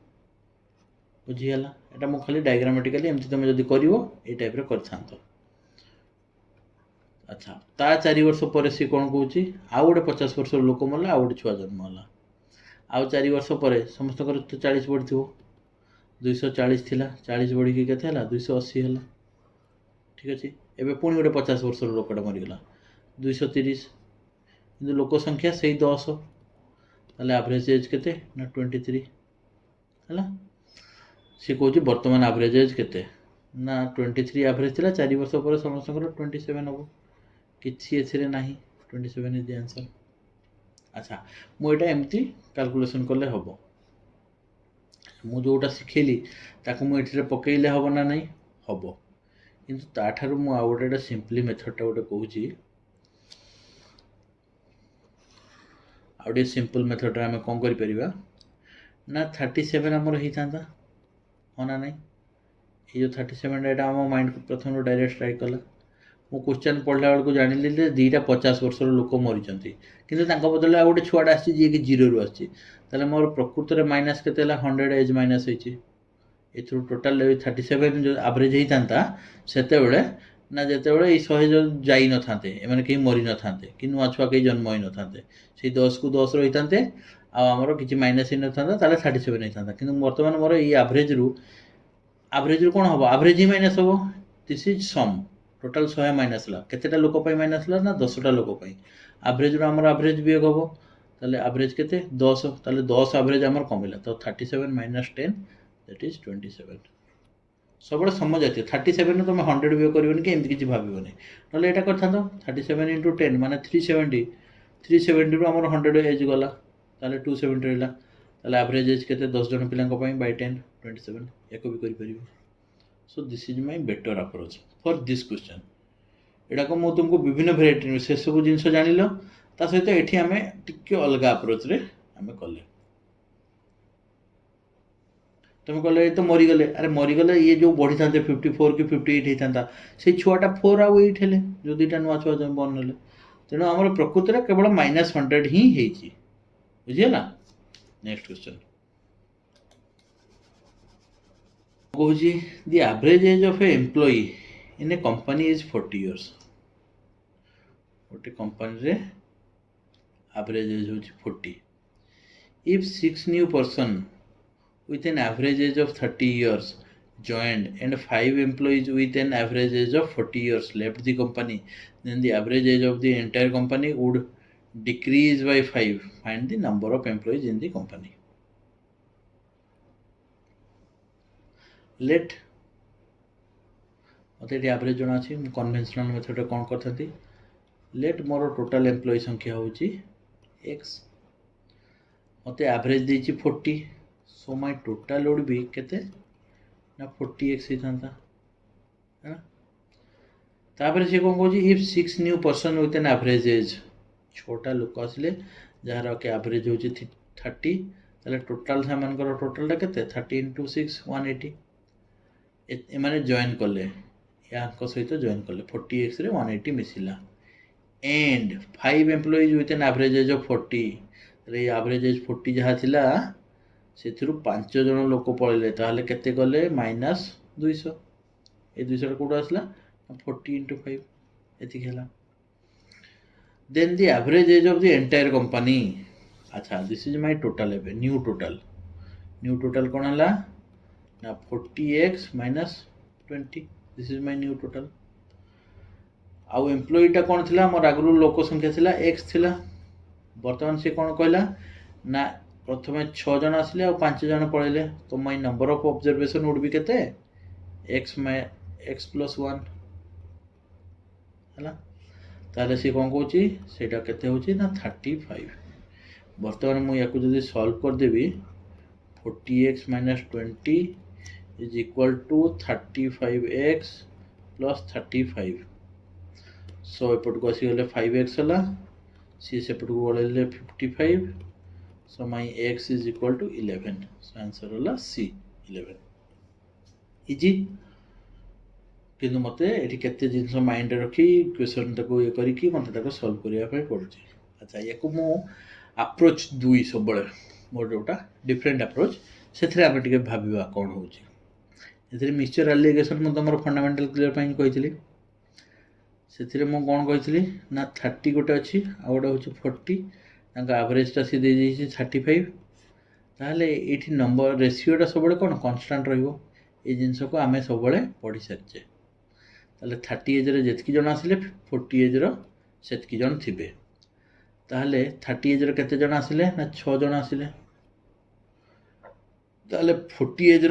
ବୁଝିଗଲା? ଏଇଟା ମୁଁ ଖାଲି ଡାଇଗ୍ରାମାଟିକାଲି ଏମିତି ତୁମେ ଯଦି କରିବ ଏଇ ଟାଇପ୍ରେ କରିଥାନ୍ତ। ଆଚ୍ଛା ତା 4 ବର୍ଷ ପରେ ସିଏ କ'ଣ କହୁଛି? ଆଉ ଗୋଟେ 50 ବର୍ଷର ଲୋକ ମରିଲା, ଆଉ ଗୋଟେ ଛୁଆ ଜନ୍ମ ହେଲା। ଆଉ 4 ବର୍ଷ ପରେ ସମସ୍ତଙ୍କର ତ 40 ବଢ଼ିଥିବ, 240 ଥିଲା, 40 ବଢ଼ିକି କେତେ ହେଲା? 280 ହେଲା। ଠିକ୍ ଅଛି। ଏବେ ପୁଣି ଗୋଟେ 50 ବର୍ଷର ଲୋକଟା ମରିଗଲା, 230, କିନ୍ତୁ ଲୋକ ସଂଖ୍ୟା ସେଇ 10, ତାହେଲେ ଆଭରେଜ ଏଜ୍ କେତେ? ନା 23 ହେଲା। ସିଏ କହୁଛି ବର୍ତ୍ତମାନ ଆଭରେଜ ଏଜ୍ କେତେ? ନା 23 ଆଭରେଜ ଥିଲା, 4 ବର୍ଷ ପରେ ସମସ୍ତଙ୍କର 27 ହେବ। କିଛି ଏଥିରେ ନାହିଁ, 27 ଇଜ୍ ଦି ଆନ୍ସର୍। ଆଚ୍ଛା ମୁଁ ଏଇଟା ଏମିତି କାଲକୁଲେସନ୍ କଲେ ହେବ। ମୁଁ ଯେଉଁଟା ଶିଖେଇଲି ତାକୁ ମୁଁ ଏଥିରେ ପକେଇଲେ ହେବ ନା ନାହିଁ? ହେବ। କିନ୍ତୁ ତାଠାରୁ ମୁଁ ଆଉ ଗୋଟେ ସିମ୍ପଲି ମେଥଡ଼ଟା ଗୋଟେ କହୁଛି। ଆଉ ଟିକେ ସିମ୍ପଲ୍ ମେଥଡ଼ରେ ଆମେ କ'ଣ କରିପାରିବା ନା 37 ଆମର ହେଇଥାନ୍ତା, ହଁ ନା ନାହିଁ? ଏଇ ଯେଉଁ 37ଟା ଏଇଟା ଆମ ମାଇଣ୍ଡକୁ ପ୍ରଥମରୁ ଡାଇରେକ୍ଟ ଷ୍ଟ୍ରାଇକ୍ କଲା। ମୁଁ କ୍ୱେଶ୍ଚନ୍ ପଢ଼ିଲା ବେଳକୁ ଜାଣିଲି ଯେ ଦୁଇଟା 50 ବର୍ଷର ଲୋକ ମରିଛନ୍ତି, କିନ୍ତୁ ତାଙ୍କ ବଦଳରେ ଆଉ ଗୋଟେ ଛୁଆଟା ଆସିଛି ଯିଏକି 0ରୁ ଆସିଛି। ତାହେଲେ ମୋର ପ୍ରକୃତରେ ମାଇନସ୍ କେତେ ହେଲା? 100 ଏଜ୍ ମାଇନସ୍ ହେଇଛି। एथुरु टोटाल 37 जो एवरेज होता सेतेबेले ना जेतेबेले ये 100 जो जाई न थांते एमाने केही मरि न थांते कि नुआ छुआ केही जन्म होई न थांते से 10 को 10 रही थांते आ हमरो किछि माइनस हि न थांता ताले 37 होई थांता किंतु वर्तमान मोर ये एवरेज रू कोन हबो एवरेज ही माइनस हबो this is sum total 100 minus ला केतेटा लोक पई माइनस ला ना 10 टा लोक पई एवरेज रू हमरो एवरेज वियोग हबो ताले एवरेज केते 10 ताले 10 एवरेज हमर कमिला तो 37 माइनस 10 दैट इज 27 सब समझ जाती 37 तुम 100 भी कर किसी भाव ना यहाँ कर 37 इंटू 10 माने 370 370 रू आम 100 एज गला 270 रहा एवरेज एज के 10 जन पिला बाय 10 27 या भी कर so this is my better approach for this question यहाँ को मुझे तुमको विभिन्न भेराइटी से सब जिन जान ता सहित ये आम टे अलग अप्रोच रे आम कले तुम कहले तो मरीगले अरे मरीगले ये जो बढ़ी था 54 कि 58 होता से छुआटा 4 आउ 8 हेले जो दुईटा नुआ छुआ बनने तेणु आम प्रकृति में केवल -100 ही बुझीगला नेक्स्ट क्वेश्चन कहूँ the average age of a employee in a company is 40 years गोटे कंपनी रे एवरेज एज हो 40 if 6 new person with an average age of 30 years joined and 5 employees with an average age of 40 years left the company, then the average age of the entire company would decrease by 5. Find the number of employees in the company. Let मत ये average जना अच्छी conventional method कौन करते late मोर total employ संख्या हूँ x मत average देती 40 सो माय टोटाल लोड भी केते ना 40x ही था है तापर से कौन कहूँ if 6 new person with an average as छोटा लोक आसिले जार के एवरेज हो 30 ताले टोटाल से टोटाल केते 30 इंटू 6 180 एमाने जॉइन कले या सहित जॉइन कले 40x रे 180 मिसिला and 5 employees with an average age of 40 रे एवरेज एज 40 जहाँ थिला से 5 जन लोक पड़े ताहले केते गले -200 ए 200 कौट आसला 40 इंटू 5 एति है then the average age of the entire company अच्छा दिस इज माय टोटल एबे न्यू टोटल कौन है ना 40x - 20 this is my new total आउ एम्प्लॉयटा कौन थिला मोर आगु लोक संख्या थिला x थिला वर्तमान से कौन कहला ना प्रथम 6 जन आसिले और 5 जन पड़े तो my number of observation would be केते x + 1 है ताले सी कौन कहूँ सेटा केते होची ना 35 वर्तमान मु याकू जदी सॉल्व कर देबी 40x - 20 is equal to 35x + 35 so एपट को आसी गले 5x हला सी सेपट को गले 55 so my x is equal to 11 so answer होला C 11 इजी किंतु मते एठी केते जिंस माइंड रखी क्वेश्चन तको ये करी कि मते तको सॉल्व करिया पय पड़ुची अच्छा याको मु अप्रोच दुई सबले मोर जोटा डिफरेंट अप्रोच सेथरे हम टिके भाबिबा कोन होची एथरे मिक्सचर एलिगेशन मु तमर फंडामेंटल क्लियर पय कहितली सेथरे मु कोन कहितली ना 30 गोटे अछि आ गोटे होची 40 एवरेजटा सी दे 35 ताहले ये नंबर रेसीोटा सब कौन कन्स्टाट रे जिनस को आम सब पढ़ी सारी ताले 30 एज जी जन आसिले 40 एज रतकी जन थे ताहले 30 एज केते जन आसिले ना 6 जन आसिले ताहले 40 एज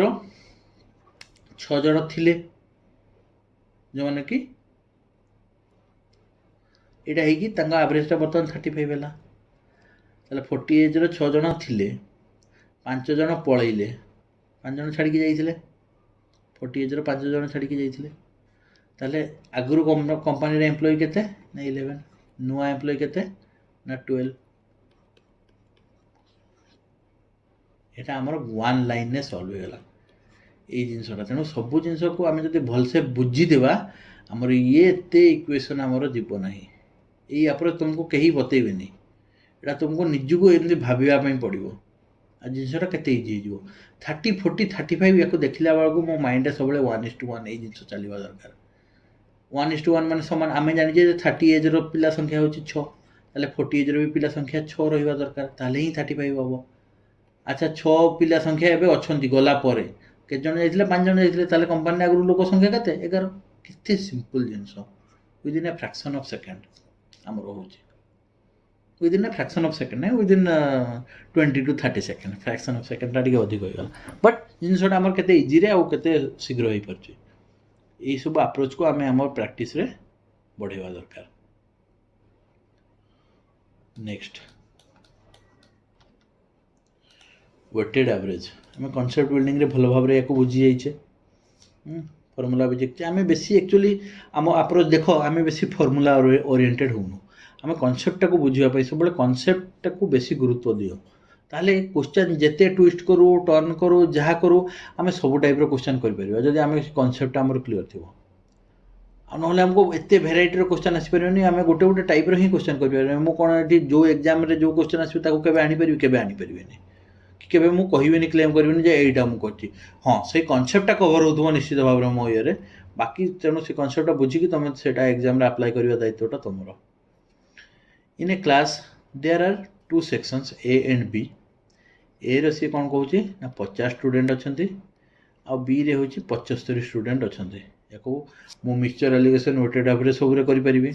6 जन थिले जो माने कि एटा है कि एवरेजटा बर्तमान 35 है ताले 40 एज 6 जन थिले 5 जन पलैले 5 जन छाड़ी जाइए 40 एज 5 जन छाड़ी जाइए ताले आगुरी कंपनी एम्प्लॉय केते ना 11 नुआ एम्प्लॉय केते ना 12 एटा हमर वन लाइन ने सॉल्व हो गला ए जिनसटा तेणु सब जिनस को आम जब भलसे बुझीदेवा आमर ये एते इक्वेशन आमर जीव ना यही तुमको कहीं बतेबेनी एटा तुमको निजको एमती भाविबा पड़ो आ जिनसटा केते इजी हो 30 40 35 या देखला बेलू मो माइंड सब 1:1 ये जिन चलवा दरकार 1:1 मान सामान आम जाने 30 एज पिला संख्या हूँ 6 ताले 40 एज भी पिला संख्या 6 रहा दरकार ताले ही 35 हम अच्छा 6 पिला संख्या एवं अच्छा गला केत जन जाइए 5 जन जाइए कंपानी आगु लोक संख्या केते 11 केते सिंपल जिनस within a fraction of second आमर हो within a fraction of second ना within 20 to 30 second fraction of second टा अधिक होगा बट जिनसटा आमर केते इजी रे आउ केते शीघ्र हो पारछि यही सब अप्रोच को आम आम प्रैक्टिस रे बढ़ेवा दरकार नेक्स्ट वेटेड एवरेज आम कॉन्सेप्ट बिल्डिंग रे भल भाव या बुझी जाइए फर्मूला भी देखते आम बेसी एक्चुअली आम अप्रोच देख आम बेसी फर्मूला ओरिएंटेड होनु आम कॉन्सेप्ट को बुझापी सब कॉन्सेप्ट को बेसी गुरुत्व दियो ताले क्वेश्चन जिते ट्विस्ट करूँ टर्न करूँ जहाँ करूँ आम सब टाइप क्वेश्चन कर जदि आम कॉन्सेप्ट आमर क्लीयर थी ना आमको एत भेराइटर क्वेश्चन आसपारे आम गोटे गोटे टाइप ही क्वेश्चन कर मुझे जो एग्जाम जो क्वेश्चन आसो के आनीपारि के आनीपारे कि मुझे कहबी क्लेम करी यहीटा मुझे हाँ से कॉन्सेप्टा कवर हो निश्चित भाव में मो ये बाकी तेणु से कॉन्सेप्टा बुझिकी तुम से एग्जाम अप्लाई करवा दायित्वटा तुम in a class there are 2 sections A and B ए सी कौन कहूँ ना 50 स्टूडेंट अच्छा आ बी रे हूँ 75 स्टूडेंट अच्छा या मिक्सचर एलिगेशन वेटेड एवरेज सब करें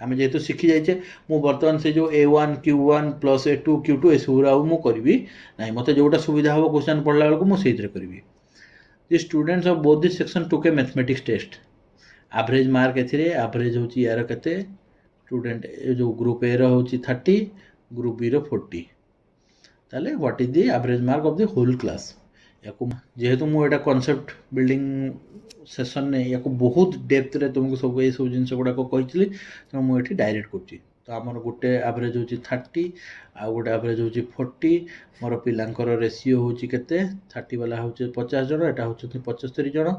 आम जेहेतु शिखी जाइए मु बर्तमान से जो A1 Q1 plus A2 Q2 ये सब मु करी ना मत जोटा सुविधा हम क्वेश्चन पढ़ला बेलू मुझे करी the students of both this section took a mathematics test average mark average हूँ यार के स्टूडेंट जो ग्रुप ए रो 30 ग्रुप बी रो 40 ताले what is the average mark of the whole class या जेहेतु मुझे कॉन्सेप्ट बिल्डिंग सेशन ने या बहुत डेप्थ रे तुमको सब ये सब जिन गुड़ाक कही तेणु मुझे डायरेक्ट करुँची तो आमर गोटे एवरेज हूँ 30 आ गोटे एवरेज हूँ 40 मोर पिलांकर रेसीओ हूँ केते 30 वाला हूँ 50 जन एटा हूँ 75 जन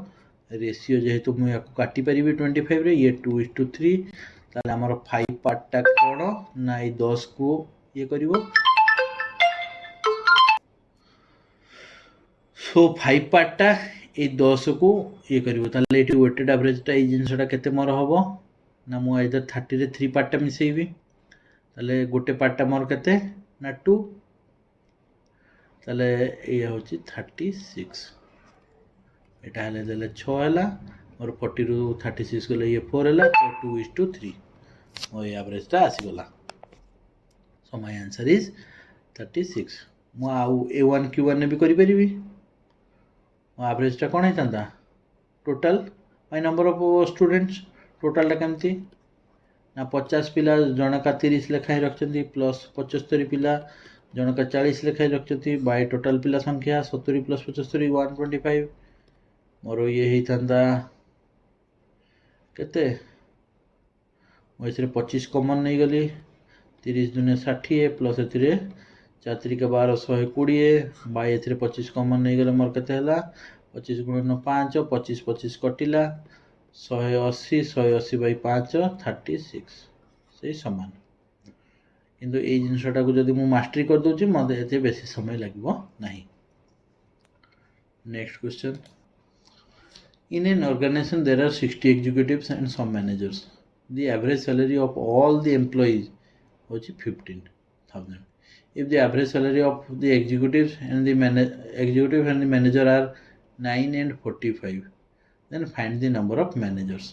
रेसीओ जेहेतु मुझे काटी पारि 25 रे ये 2:3 ताले आमर 5 पार्टा कौन ना ये 10 को ये कर सो 5 पार्टा ये 10 को ये कर वेटेड एवरेजटा ये जिनसटा केते मोर हम ना मुझे इधर 30 रे 3 पार्टा मिसेबी ताले गोटे पार्टा मोर केते ना 2 ताले ये हूँ 36 एटा हेले देले 6 हैला मोर 40 रु 36 गले ये 4 हैला तो 2:3 मो एवरेजटा आसीगला सो माय आंसर इज 36 मु आउ A1 Q1 ने भी करि परिबी एवरेजटा कौन होता total by number of students टोटलटा केमती ना 50 पिला जनका 30 लेखाएं रखते प्लस 75 पिला जनका 40 लेखाएं रखते बाय टोटल पिला संख्या 70 प्लस 75 125 मोर ये होता केते मुझे 25 कमन नहीं गली 30 दुनिया 60 प्लस ए 4 के 12 120 बाय ए 25 कमन नहीं गले मोर केते हला 25 गुणन 5 25 25 कटिला 180 180 बाई 5 36 से सामान किंतु ये जिनसटा को जब मुझे मास्टरी कर दूची मत ये बेसी समय लगे ना next question in an organisation there are 60 executives and some managers the average salary of all the employees हो 15,000 if the average salary of the executives and the manager are 9 and 45 then find the number of managers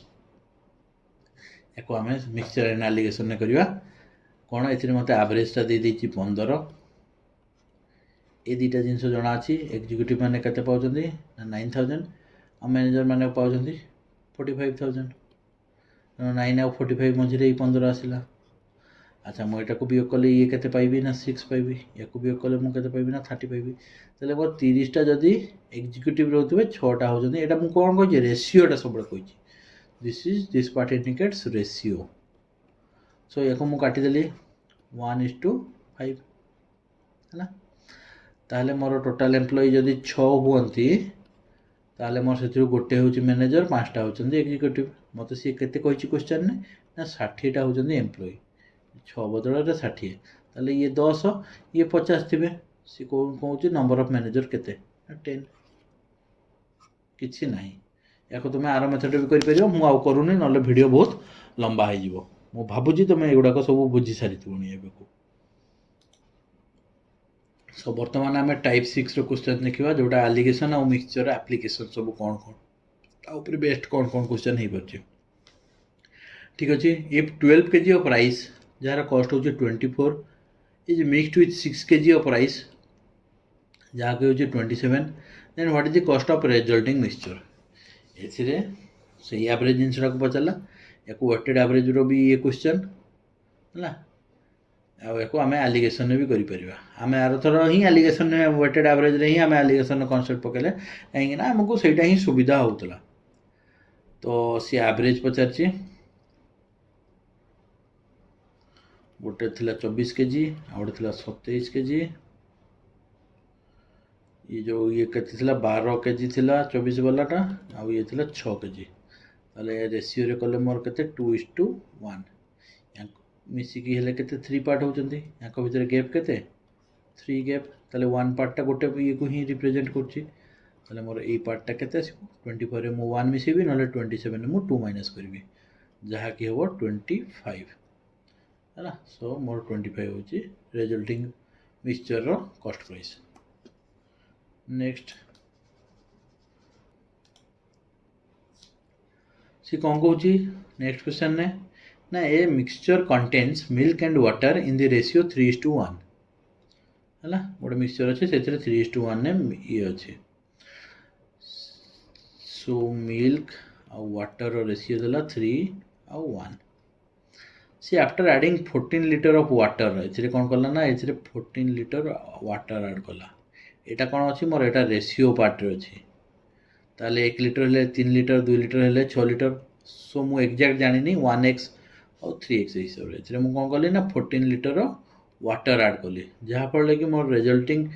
एको आम mixture एनालिगेशन ने करवा कौन ए मत एवरेजटा दे 15 ये दुटा जिन जना अच्छी एक्जिक्यूटिव मैंने केते पाउछंती ना 9,000 और मैनेजर मैंने पाउछंती 45,000 9 आउ 45 मझे 15 आसला अच्छा मुझे को वियोग कले ये केते पाइबी ना 6 पाइबी या को वियोग कले मुझे पाइबी ना 30 पाइबी तेल मोर 30टा जदि एक्जिक्यूटिव रोथे 6टा होचंती एटा मु कोन कहि रेशियोटा सब कहि this part indicates ratio so या को मु काटी देली 1:5 है ताहले मोर टोटल एम्प्लॉई जदि 6 हुअंती ताहले मोर से गोटे हूँ मैनेजर 5टा होचंती एक्जिक्यूटिव मत सी केते कहि क्वेश्चन ने ना 60टा होचंती एम्प्लॉई 6 बदल 60 ताहले ये 10 ये 50 थे सी कौन नंबर ऑफ मैनेजर केते 10 किसी ना या तुम आर मेथड भी कर मुझे ना वीडियो बहुत लंबा हो मु भावुँ तुम एगुड़ाक सब बुझी सारी एवं सो बर्तमान आम टाइप 6 क्वेश्चन देखा जोटा एलिगेशन और मिक्सचर एप्लिकेशन सब कौन कौन बेस्ट कौन कौन क्वेश्चन हो पार ठीक अच्छे इफ 12 kg ऑफ राइस जार कॉस्ट हूँ 24 is mixed with 6 kg of rice जहाँ कि हूँ 27 then what is the cost of resulting mixture ए से एवरेज जिनसा को पचारा या वेटेड एवरेज रो भी ये क्वेश्चन है या आम एलिगेशन भी करें आर थर ही एलिगेशन वेटेड एवरेज ही आम एलिगेशन कनसेप्ट पकड़े कहीं आमको सहीटा ही सुविधा होता तो सी एवरेज पचार गोटे थिला 24 kg आ गोटे थिला 27 kg ये जो ये केते थिला 12 kg थिला 24 वालाटा आ ये थिला 6 kg ताले रेशियो रे कले मोर केते 2:1 मिसिकी हेले केते 3 पार्ट होचंती याक भीतर गैप केते 3 गैप ताले 1 पार्टटा गोटे ये को ही रिप्रेजेंट करछि ताले मोर ए पार्टटा केते आसीबो 24 रे मु 1 मिसेबी नले 27 रे मु 2 माइनस करबी जहा कि होबो 25 है ना सो मोर 25 होची रिजल्टिंग मिक्सचर रो कॉस्ट प्राइस नेक्स्ट सी कौन कहूँ नेक्स्ट क्वेश्चन ने ना a mixture contains milk and water in the ratio 3:1 है ना गोटे मिक्सचर अच्छे से 3:1 ने ये अच्छे सो मिल्क आ वाटर रेशियो देला 3:1 सी after adding 14 litre of water ए कौन कला ना ए 14 लीटर वाटर ऐड कला यहाँ कौन अच्छी मोर यहाँ रेशियो पार्ट अच्छी ताले 1 लीटर हेले 3 लीटर 2 लीटर हेले 6 लीटर सो मु एक्जाक्ट जानी 1x और 3x हिसाब से मुझे कौन कली ना 14 लीटर वाटर ऐड कली जहाँफल कि मोर रिजल्टिंग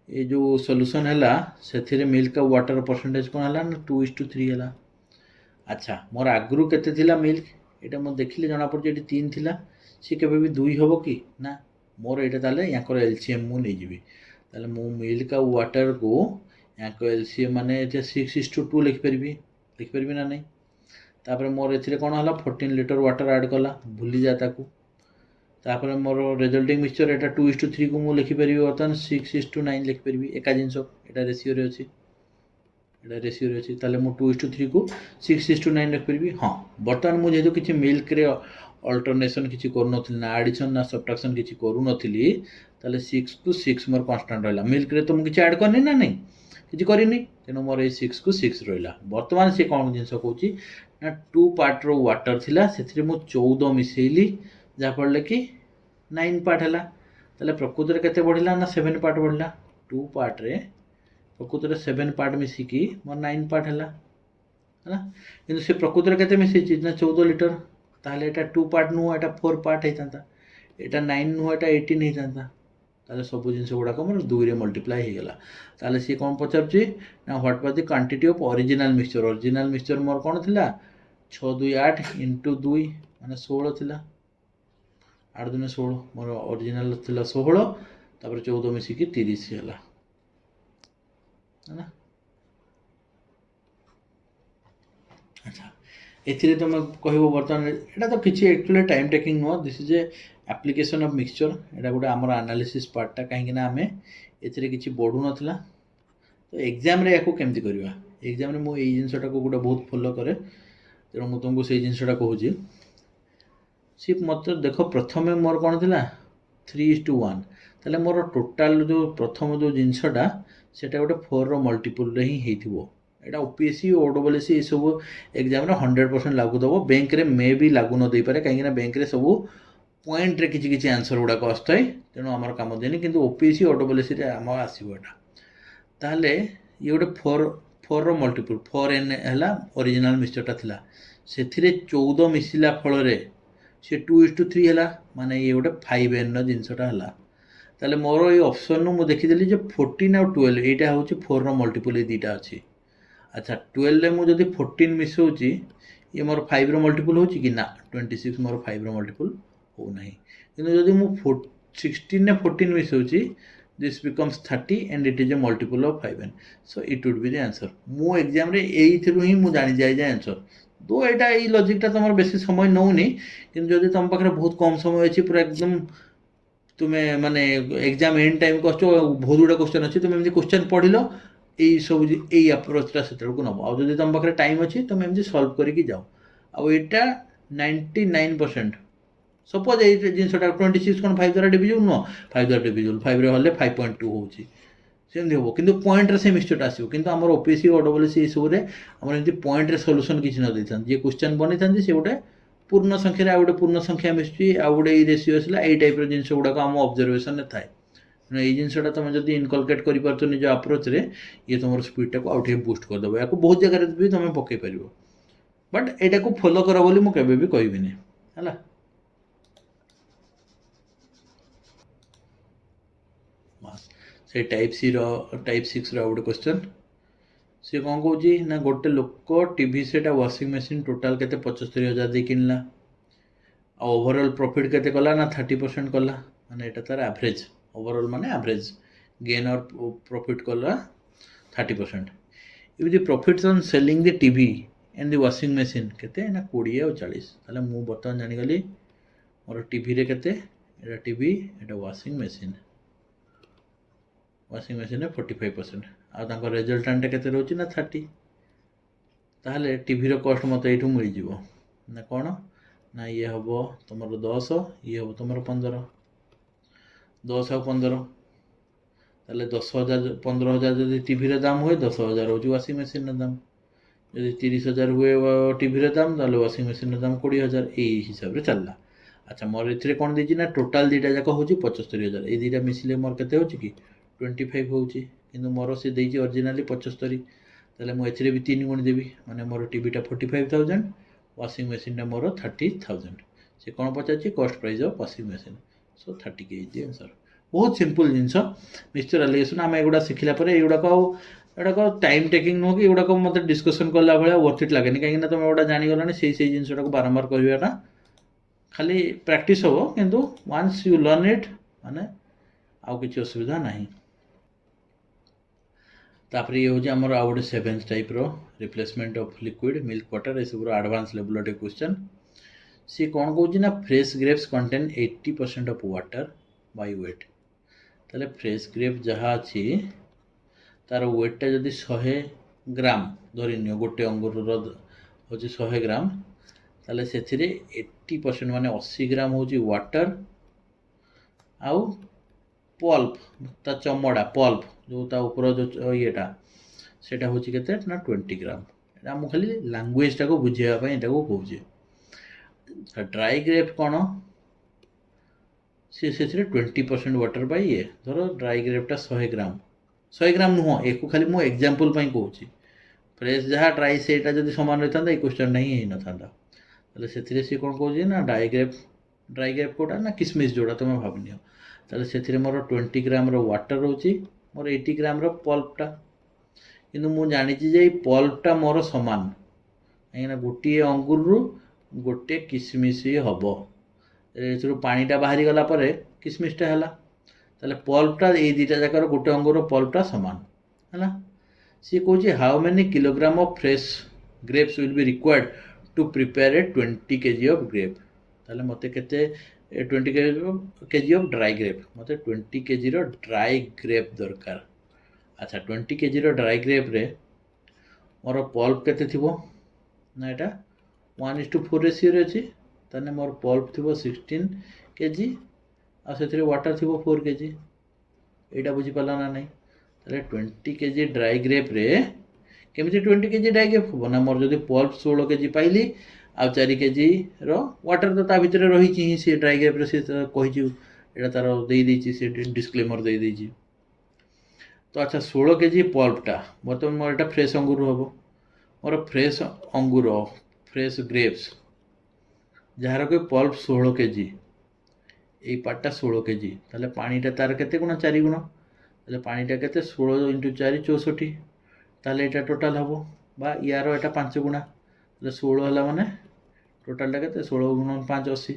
ये जो सॉल्यूशन है से मिल्क और वाटर परसेंटेज कौन है ना 2:3 है अच्छा मोर आगु के मिल्क यहाँ मुझे देखिले जना पड़े ये 3 थिला सी के भी 2 हम कि ना मोर यहाँ यहाँ एलसीएम मुझे ताले मु मिल्क और वाटर को यहाँ एलसीएम माने 6:2 लिखिपारि ना नहीं तापर मोर ए कौन है 14 लीटर वाटर ऐड कला भूली जा ताकू तापर मोर रिजल्टिंग मिक्सचर यहाँ 2:3 को मुझे लिखिपारि बर्तमान 6:9 लिखिपारि एका जिनस यहाँ रेशियो रे अच्छी यहाँ रेशियो रे अच्छी ताले मु 2:3 को 6:9 लिखिपारि हाँ बर्तमान मुझे किसी मिल्क रे अल्टरनेशन किसी करूँ ना एडिशन ना सब्ट्राक्शन किसी करूँ ताले 6 को 6 मोर कन्स्टांट रहा मिल्क रे तो मुझे किसी ऐड करनी ना नहीं किसी करनी तेणु मोर 6 को 6 रहा बर्तमान से कौन जिन कहूँ ना 2 पार्ट रो वाटर थिला से मु 14 मिसेली जहाँफल कि 9 पार्ट है ताले प्रकृत में केते बढ़ला ना 7 पार्ट बढ़ला 2 पार्ट रे प्रकृत में 7 पार्ट मिसिकी मोर 9 पार्ट है ना कि से प्रकृत में केते मिसई ना 14 लीटर ताले एटा 2 पार्ट नुह एटा 4 पार्ट होता एटा 9 नुह एटा 18 होता ताले सब जिन गुड़ाक मोर 2 रे मल्टीप्लाई हो गला ताले सी कौन पचार ना what was the quantity of original mixture मोर कौन थिला 6 2 8 इंटू 2 माने 16 थिला 8 2 16 मोर ओरिजिनल थिला 16 तापर 14 मिसिकी 30 है ना अच्छा एथिरे तुम कह बर्तमान यहाँ तो किसी एक्चुअली टाइम टेकिंग नुह this is application of mixture यहाँ गोटे आमर एनालिसिस पार्टा कहीं आम ए किसी बढ़ू नाला तो एग्जाम रे या केमती करवा एग्जाम रे मुझे जिनटा को गोटे बहुत फॉलो करे तेणु मुझे तुमको से जिनटा कहूँ सी मत देख प्रथम मोर कौन थी 3:1 ताले मोर टोटाल जो प्रथम जो जिनटा से गोटे 4 रो मल्टीपल रे ही यहाँ ओपीएससी ओडब्ल्यूएससी ये सब एग्जाम 100% लागू दब बैंक रे मे भी लागू न दे पारे कहीं बैंक रे सब पॉइंट रे किसी किसी आंसर गुड़ाक आसए तेणु आमर कम देनी कि ओपीएससी ओडब्ल्यूएससी रे आम आसो यहाँ ताले ये गोटे 4 रो मल्टीपल 4n है ओरिजिनल मिक्सचरटा थिला से 14 मिसिला फल से 2:3 है माने ये गोटे 5n जिनसटा है ताले मोर ये ऑप्शन मुझे देखीदेली 14 और 12 यहाँ हूँ 4 रो मल्टीपल ये दुटा अच्छी अच्छा 12 रे मुझे 14 मिसौची ये मोर 5 रो मल्टीपल हो कि ना 26 मोर 5 रो मल्टीपल हो ना कि जब मुझे 16 ने 14 मिसौची this becomes 30 and it is a multiple of 5n, so it would be the answer. मो एग्जाम रे एइथिरु ही मु जानि जाय जे आंसर दो एटा ई लॉजिक टा तमर बेसी समय नउनी किंतु जदि तम पाखरे बहुत कम समय अछि पूरा एकदम तुमे माने एग्जाम एंड टाइम को बहुत गुड़ा क्वेश्चन अच्छी तुम एमती क्वेश्चन पढ़िल यही सब यही अप्रोचटा से नब आ जब तुम पाखे टाइम अच्छी तुम एमती सल्व करके जाओ आईटा 99% सपोज ये जिनसा 26 कौन 5 द्वारा डिविजन नुह 5 द्वारा डिविजन 5 रे 5.2 होची सेमती हम कि पॉइंट से मिस्टेक आसो कि आम ओपीसी ओडब्ल्यूसी सब एमती पॉइंट सल्यूशन किसी न देता जी क्वेश्चन बनी था सी गोटे पूर्ण संख्या आउ गोटे पूर्ण संख्या मिसुची आउ गोटे रेसीो आसला यही टाइप जिन गुड़ाक आम ऑब्जर्वेशन थाए ये जिनसा तुम जब इनकलकेट कर निज अप्रोच रे ये तुम स्पीड टाक आउ बूस्ट करदेव या बहुत जगह भी तुम पकई पार बट यहाँ को फॉलो कर बोली मुझे भी कहबिनी है से टाइप सी टाइप 6 रोटे क्वेश्चन सी कौन कौन ना गोटे लोक TV set washing machine total के 75,000 दे किनला ओवरऑल प्रॉफिट केते कला ना 30% कला माने एटा तार एवरेज ओवरऑल माने एवरेज गेन और प्रॉफिट कला 30%। If the profits on selling the TV and the washing machine केते ना 20 और 40 ताले मु बर्तमान जानि गली मोर टीवी रे केते एटा टीवी एटा वाशिंग मशीन रे 45% आ रेजल्टांट के रोचे ना 30 ताहले टीवी रो कॉस्ट मत ये मिल जाव ना कौन ना ये हम तुम 10 ये हम तुम 15 10 और 15 ताहले 10,000 15,000 जब टीवी दाम हुए 10,000 हूँ वाशिंग मशीन दाम जब 30,000 हुए टीवी दाम ताहले वाशिंग मशीन दाम 20,000 यही हिसाब से चलला। अच्छा मोर ए कौन देती ना टोटाल दुटा जाक हूँ 75,000 ये दुटा मिसिले मोर के 25 होची किंतु मोर से देजी ओरिजिनली 75 ताले मु एथिरे भी 3 गुण देबी माने मोर टीवीटा 45,000 वाशिंग मशीन मोर 30,000 से कौन पचार cost price of washing machine so 30 K is answer बहुत सिंपल जिनस मिक्सचर एलिगेशन आम एगुड़ा शिखला एगुड़ाक टाइम टेकिंग नुह कि एगुड़ाक मत डिस्कसन कला भाया वर्थ इट लगे कहीं तुम एगुड़ा जानीगला से जिनटा बारंबार कहटा खाली प्रैक्टिस हम किंतु वंस यू लर्न इट माने आउ किसी असुविधा नहीं। तापर ये हूँ आमर आउ गोटे 7th type replacement of liquid milk water ये सब एडवांस लेवल टे क्वेश्चन सी कौन कौन ना fresh grapes contain 80% of water by weight ताले फ्रेश ग्रेप जहाँ अच्छी तार वेटा जदि 100 ग्राम धरनी गोटे अंगूर हूँ 100 ग्राम ताले से 80% माने 80 ग्राम हूँ वाटर आउ पल्प ता चमड़ा पल्प जो ता ऊपर जो येटा सेटा हूँ केते ना 20 ग्राम एटा मु खाली लैंग्वेज टाको बुझेबा पई एटा को कहूँ। ड्राई ग्रेप कौन से 20% वाटर पाई ये धर ड्राई ग्रेपटा 100 ग्राम नुह एक खाली मु एग्जांपल पई कहूँ फ्रेश जहाँ ड्राई से जब सामान रही था ये क्वेश्चन नहीं ही न था से कौन कहूँ ना ड्राई ग्रेप कोटा ना किसमिस जोड़ा तुम भावनी ताले से मोर 20 ग्राम वाटर रोची मोर 80 ग्राम पल्पटा किंतु मु जानी जे पल्पटा मोर समान कहीं गोटे अंगूर गोटे किसमिश हम ए पानीटा बाहरी गला पर किसमिशटा है ताले पल्पटा ये दुटा जाकर गोटे अंगूर पल्पटा समान है सी कहे how many kilogram of fresh grapes will be required to prepare a 20 kg of grape ताले मते केते 20 kg ऑफ ड्राई ग्रेप मते 20 kg ड्राई ग्रेप दरकार। अच्छा 20 kg ड्राई ग्रेप रे मोर पल्प केते थिबो ना एटा 1:4 रेशियो रे अछि ताने मोर पल्प थिबो 16 kg आ सेथिरे वाटर थिबो 4 kg एटा बुझी पाला ना नहीं ताले 20 kg ड्राई ग्रेप रे केमिति 20 kg ड्राई ग्रेप हो ना मोर जदि पल्प 16 kg पाइली आ 4 kg वाटर तो ता भितर रही सी ड्राई ग्रेप रे से कही एटा तार दे देछि से डिस्क्लेमर दे देछि तो। अच्छा 16 kg पल्पटा बर्तमान मोर एटा फ्रेश अंगूर हम मोर फ्रेश अंगूर फ्रेश ग्रेप्स जार कोई पल्प 16 kg यही पार्टा 16 kg ताले पानीटा तार केते गुणा 4 गुण ताले पानीटा केते 16 × 4 64 ताले एटा टोटाल हम बा यार एटा 5 गुणा ताले 16 है माने टोटालटा केते 16 × 5 80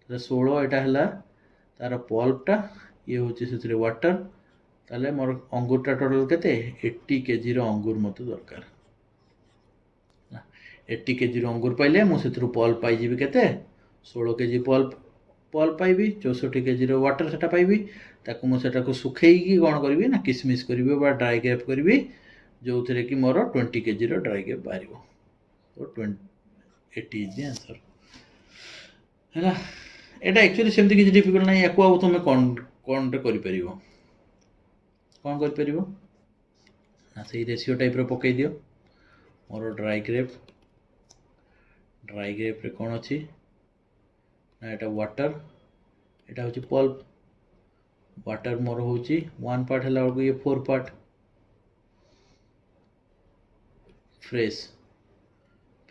ताले 16 एटा है तार पल्पटा ये हूँ से वाटर ताले मोर अंगूरटा टोटल केते 80 केजी रो अंगूर मते दरकार 80 केजी रो अंगूर पाइले मु सेथरु पल्प पाई जिवि केते 16 केजी पल्प पल्प पाइबी 64 केजी रो वाटर सेटा पाइबी ताकू मु सेटा को सुखेई कोन करबी ना किसमिस करबी बा ड्राई ग्रेप करबी जो थरे कि मोर 20 केजी रो ड्राई ग्रेप बारिबो तो 20 80 इज द आंसर हैला एटा एक्चुअली सेमती किछि डिफिकल्ट नै याकू आ तुमे कोन रे करि परिबो कोन करि परिबो ना सेही रेशियो टाइप रो पकै दियो मोर ड्राई ग्रेप रे कोन अछि ना एटा वाटर एटा होछि पल्प वाटर मोर होछि 1 पार्ट हला को ये 4 पार्ट फ्रेश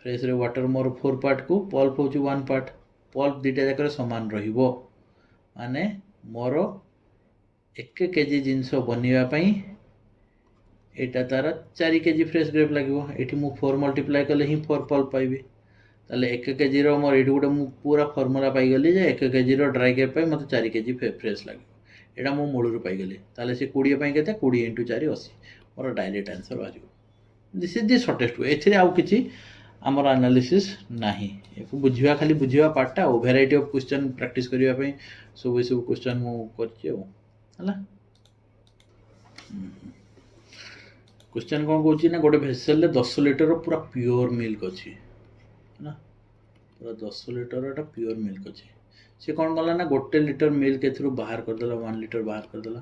रे वाटर मोर 4 पार्ट को पल्प होछि 1 पार्ट पल्प दिटा जाकर समान रहिबो माने मोर 1 केजी जिंस बनिवा पई एटा तार 4 केजी फ्रेश ग्रेप लागिवो एठी मु 4 मल्टीप्लाई कले ही 4 पल्प पाइबी ताले 1 केजी रो मोर एठी गुटे मु पूरा फार्मूला पाई गली जे 1 केजी रो ड्राई ग्रेप पई मते 4 केजी फ्रेश लागिवो एटा मु मूल रो पाई गली ताले से 20 पई केते 20 * 4 80 मोर डायरेक्ट आंसर बाजिवो this is the shortest way एथिरे आउ किछि हमर एनालिसिस नाही एको बुझिवा खाली बुझिवा पार्टटा ओ वैरायटी ऑफ क्वेश्चन प्रैक्टिस करिवा पई सब क्वेश्चन मु करछि हला क्वेश्चन कौन कौन ना गोटे भेसेल 10 लिटर पूरा प्योर मिल्क अच्छी है पूरा 10 लिटर प्योर मिल्क अच्छी सी कौन कला ना गोटे लिटर मिल्क ए बाहर करदेला 1 लिटर बाहर करदेला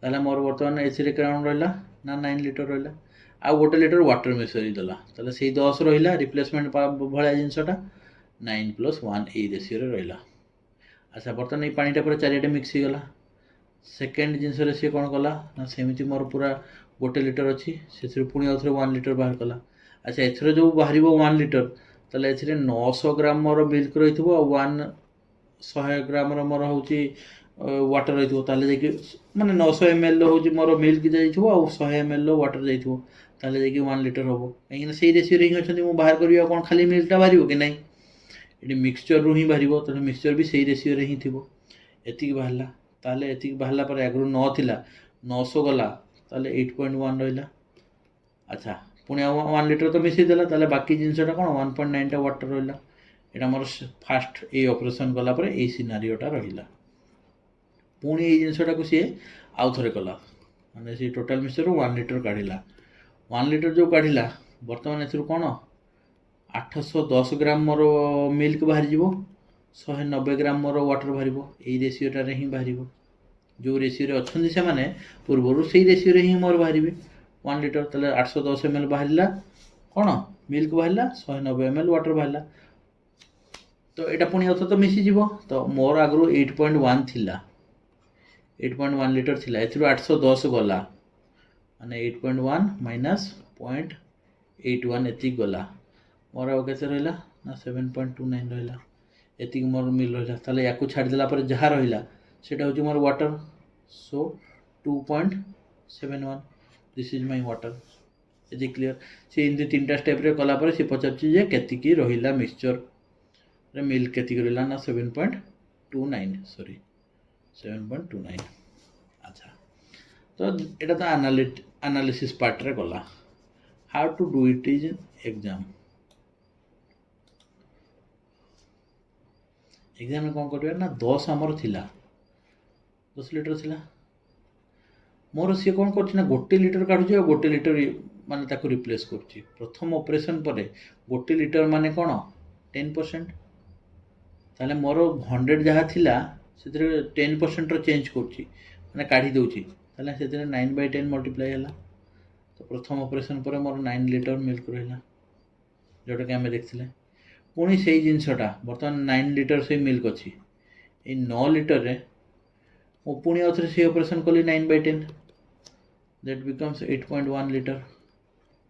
ताले मोर बर्तमान एथरे कौन रहिला ना 9 लिटर रहिला आ गोटे लिटर वाटर मिसरी देला ताले सेही 10 रहिला रिप्लेसमेंट भलिया जिनसटा 9 + 1 ए रेशियो रे रहिला अच्छा बर्तमान ए पानीटा पूरा चारिटे मिक्स ही गला सेकेंड जिनस रे सी कौन कला ना सेमिति मोर पूरा गोटे लिटर अच्छी से पुणी आउे 1 लिटर बाहर कला अच्छा एथरे जो बाहर 1 लिटर ताले एथरे 900 ग्राम मोर मिल्क रही 100 ग्राम मोर हूँ वाटर रही ताले जाकि माने 900 ml हूँ मोर मिल्क जाइथिबो आ 100 ml वाटर जाइथिबो ताले जाकि 1 लिटर होबो कहीं सेही रेशियो रे ही अछंती मु बाहर करिया कोन खाली मिल्कटा बाहरिबो कि नहीं एटी मिक्सचर रु ही बाहरिबो तो मिक्सचर भी सेही रेशियो रे ही थिबो एतिक बाहरला ताले एतिक बाहरला पर आगरु 9 थिला 900 गला ताले 8.1 रहिला अच्छा पुणी 1 लिटर तो मिसई देला ताले बाकी जिनसटा कोन 1.9 टा वाटर रहिला एटा मोर फास्ट ए ऑपरेशन गला पर ए सिनारियोटा रहिला पुणी ए जिनसटा को सी आउ थरे कला माने सी टोटल मिक्सचर 1 लिटर काढिला 1 लिटर जो काढिला वर्तमान एथुर कोन 810 ग्राम मोर मिल्क बाहर जीवो 190 ग्राम मोर वाटर बाहरिबो ए रेशियोटा रे ही बाहरिबो जो रेशियो रे अछंदी से माने पूर्वरु सेही रेशियो रे ही मोर बाहरिबे 1 लिटर तले 810 ml बाहरिला कोन मिल्क बाहरिला 190 ml वाटर बाहरिला तो एटा पुणी अथ तो मिसी जीवो तो मोर आगरु 8.1 थिला 8.1 लिटर थिला एथुरु 810 गला माने 8.1 माइनस 0.81 एति गला मोर आ केते रहला ना 7.29 रहला एति मोर मिल रहला ताले याकू छाडी देला पर जहा रहला सेटा होची more water so 2.71 this is my water is clear से इन तीनटा स्टेप रे कला पर से पचाची जे केति की रहिला मिक्सचर रे मिल्क केति की रहला ना 7.29 सॉरी 7.29 अच्छा तो एटा तो एनालिसिस पार्ट रे गला how to do it is exam में कौन कर ना 10 आमर थिला 10 लिटर थिला मोर सी कौन कर गोटे लिटर काढुची गोटे लिटर माने ताको रिप्लेस करची प्रथम ऑपरेशन पर गोटे लिटर माने कौन 10% ताले मोर 100 जहाँ थिला से 10% रो चेंज करची माने काढी दउची ताले से 9/10 मल्टीप्लाई हला तो प्रथम ऑपरेशन पर मोर 9 लिटर मिल्क रहला जोटा कि आमे देखथिले पुणी से जिनसटा बर्तमान 9 लिटर से मिल्क अच्छी ये 9 लिटर रे मु पुणी आउथरे से ऑपरेशन कली 9/10 that becomes 8.1 litre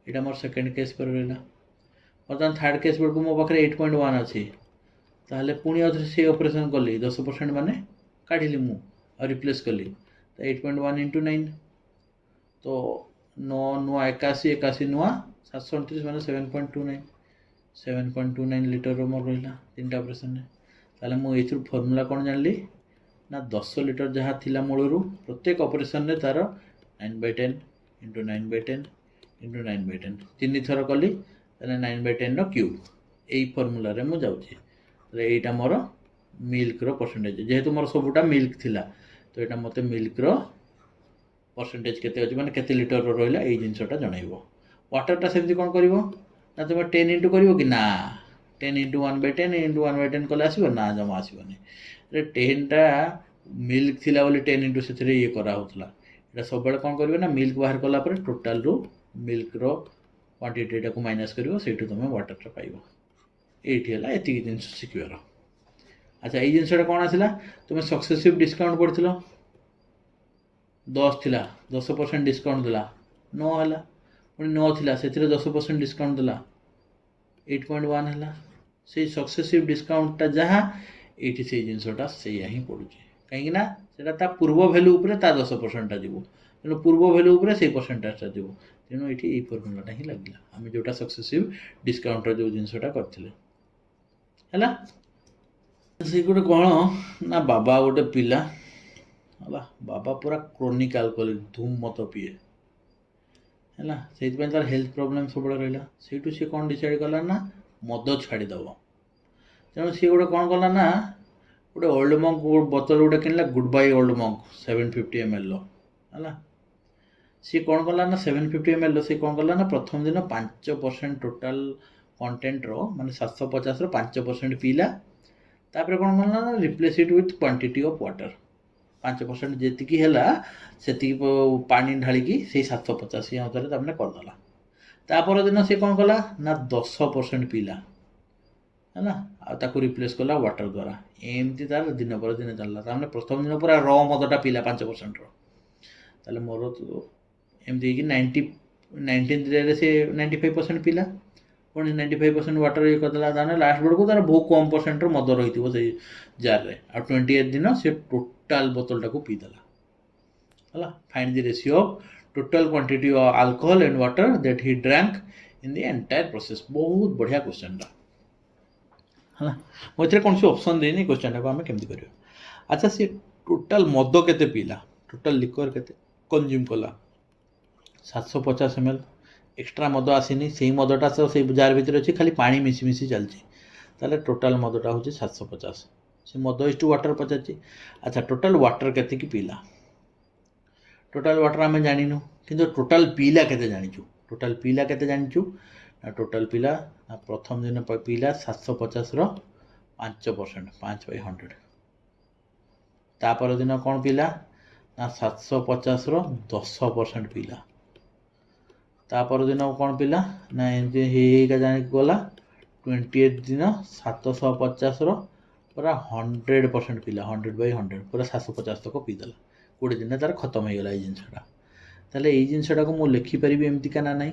Etah more second case पर रहला बर्तमान थर्ड केस पर मो पाखरे 8.1 अछि ताहले पुणी आउथरे से ऑपरेशन कली 10% माने काढिली मु और रिप्लेस कली तो 8.1 * 9 तो 9 नुआ 81 नुआ 729 माने 7.29 लिटर मोर रहिला तीनटा ऑपरेशन ने ताले मु एथुर फार्मूला कोन जानली ना 10 लिटर जहाँ थिला मूलरू प्रत्येक ऑपरेशन रे तार 9/10 इंटू 9/10 इंटू 9/10 तीन थर कली 9/10 क्यूब यही फर्मूला रे मु जाउछि एटा मोर मिल्क रो परसेंटेज जेहेतु मोर सबुटा मिल्क थिला तो यहाँ मत मिल्क रो परसेंटेज केते अछि माने केते लिटर रो रहिला एई जिंसटा जणाइबो वाटरटा सेमती कोन करिवो ना तुम 10 इंटू करिवो कि ना 10 इंटू 1/10 इंटू 1/10 कले आसीबो ना जमा आसीबोनी रे 10 टा मिल्क थिला बोली 10 इंटू सेथरे ये करा होतला एटा सब बेले कोन करिवो ना मिल्क बाहर कला पर टोटल रो मिल्क रो क्वांटिटी टा को माइनस करिवो सेठु तुम वाटर टा पाइबो एठी हला एति जिंस सिक्योर अच्छा एई जिंसटा कोन आसिला तुम सक्सेसिव डिस्काउंट पड़थिलो 10 थिला 10% डिस्काउंट देला 9 हला पुणी 9 थिला सेथिरे 10% डिस्काउंट देला 8.1 हला से सक्सेसिव डिस्काउंट टा जहाँ एठी से जिंसटा सेया ही पडुची काहे ना सेटा ता पूर्व वैल्यू ऊपर ता 10% टा जीवो तेणु पूर्व वैल्यू ऊपर से परसेंटेज टा जीवो तेणु एठी ए फॉर्मूला टा ही लागला आमे जोटा सक्सेसिव डिस्काउंट रो जो जिंसटा करथिले हला से गोटे कोन ना बाबा गोटे पिला हला बाबा पूरा क्रोनिक अल्कोहलिक धूम मत पिए है से तार हेल्थ प्रोब्लेम सब रहा से कौन डिसाइड कला ना मद छाड़ीदेव तेणु सी गोटे कौन कला ना गोटे ओल्ड मंक बोतल गोटे किनला good by old monk 750 ml है सी कौन कला ना 750 ml सी कौन कला ना प्रथम दिन 5% टोटाल कंटेंट रो माने 750 रो 5% पीला तापर कौन कला ना replace it with quantity of water 5% जेतिकी है से पानी ढालिकी से 750 अंतरे करदेला तापर दिन से कौन कला ना 10% पीला है ना आताको रिप्लेस कला वाटर द्वारा एमती तार दिन पर दिन चलला ताने प्रथम दिन पूरा र मदटा पीला 5% रो ताले मोर तो एमती कि 19 रे से 95% पीला पुणी 95% वाटर ये करदेला ताने लास्ट बेलू तार बहुत कम परसेंट मद रही से जार रे आ 28 दिन से टोटाल बोतलटा को पीदेला है find the ratio of total quantity of alcohol and water that he drank in the entire process बहुत बढ़िया क्वेश्चन है मुझे कौन सी ऑप्शन देनी क्वेश्चन को आम केमती कर अच्छा सी टोटाल मद केते पीला टोटाल लिक्वर केते कंज्यूम कला 750 ml एक्स्ट्रा मद आसीनी से मदटा तो से जार भितर अच्छी खाली पानी मिसी मिसी चलती ताले टोटाल मदटा हूँ 750 से मद इज टू वाटर पचार अच्छा टोटाल वाटर केते की पीला टोटाल वाटर आम जानिनु किंतु टोटाल पीला केते जानिचु टोटाल पीला केते जानिचु ना टोटाल पीला ना प्रथम दिन पीला 750 रो 5% 5/100 तापर दिन कौन पीला ना 750 रो 10% पीला तापर दिन कौन पीला ना एमती जान गला 28 दिन 750 रो पूरा 100% पीला 100/100 पूरा 750 तक पीदेला 20 दिन तार खत्म हो गला ये जिनसटा ताले ये जिनसटा को मु लिखिपारि एमती का ना नहीं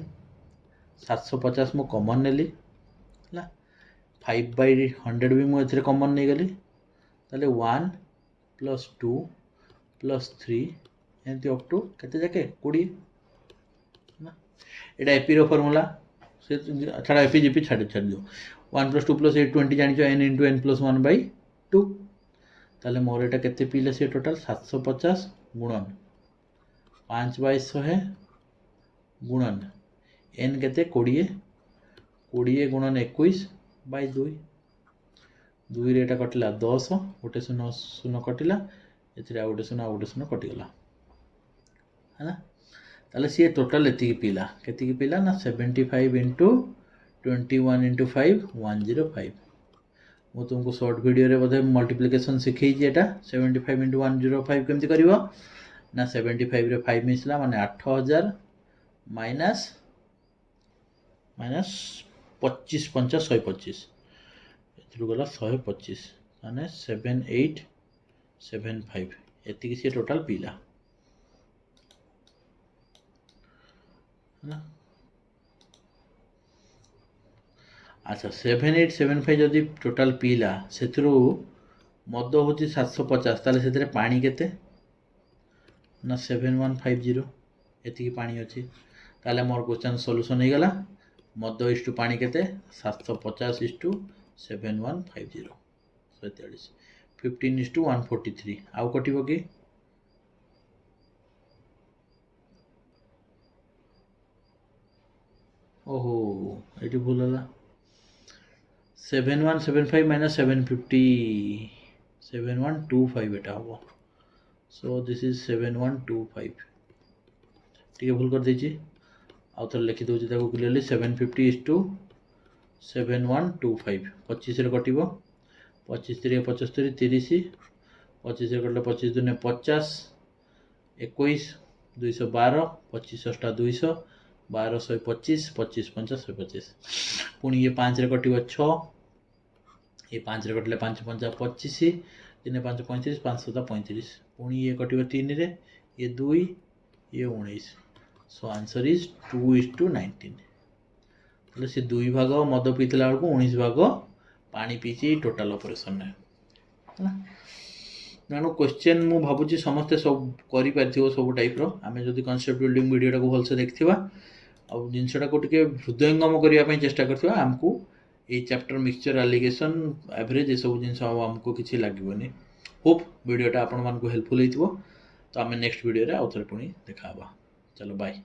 750 मु कमन नेली है 5/100 भी मुझे कमन नहीं गली ताले 1 + 2 + 3 एमती अप टू केते जाके 20 ना एटा एपी रो फार्मूला से छाड़ा एपी जीपी छाड़ दियो 1 + 2 + 8 20 जानिचो n × n + 1/2 ताले मोर एटा केते पीले से टोटल 750 गुणन 5/100 गुणन n केते 20 20 गुणन 21/2 2 रे एटा कटिला 10 गोटे 0 0 कटिला एथिरे आ गोटे 0 कटिगला है ना ताले सी टोटल एति पीला केति पीला ना 75 × 21 × 5 105 मु तुमको शॉर्ट वीडियो रे बोधे मल्टीप्लिकेशन सिखई जे एटा 75 × 105 केमती करिवो ना 75 रे 5 मिसला माने 8000 माइनस 25 5 125 एथरु गला 125 माने 7875 एति से टोटल पीला ना अच्छा 7875 जदि टोटाल पीला से मद हूँ 750 ताले से पानी केते ना 7150 एति पानी अच्छी ताले मोर क्वेश्चन सॉल्यूशन हो गला मद इज टू पानी केते 750 = 7150 143 15:143 आउ कटिबो कि ओहो ये भूल है 7175 माइनस 750 7125 एटा हम सो दिस इज 7125 टी भूल कर दीजिए आउ थे लिखि दूसरी क्लियरली 750:7125 25 कटिबो 25 3 75 30 25 कटले 25 दुने 50 21 212 25 अष्टा 200 12 125 25 50 125 पुणी ये 5 रे कटिबो 6 ये 5 रे कटले 5 5 25 3 5 35 5 7 35 पुणी ये कटिबो 3 रे ये 2 ये 19 सो आंसर इज 2:19 ताले से 2 भाग मद पीतला बेलू 19 भाग पानी पीची टोटाल ऑपरेशन है ना तेणु क्वेश्चन मु भावुची समस्ते सब करि पारथिबो सब टाइप रो आमे जदि कांसेप्ट बिल्डिंग वीडियोटा को भलसे देखथिबा आ जिनसटा को टिके हृदयंगम करिया पई चेष्टा करथिबा हमकु ए चैप्टर मिक्सचर एलिगेशन एवरेज ए सब जिनस हमको किछि लागिबोनी होप वीडियोटा आपण मानकु हेल्पफुल हेतिबो तो आमे नेक्स्ट वीडियो रे आउथरे पुनी देखाबा चलो बाय।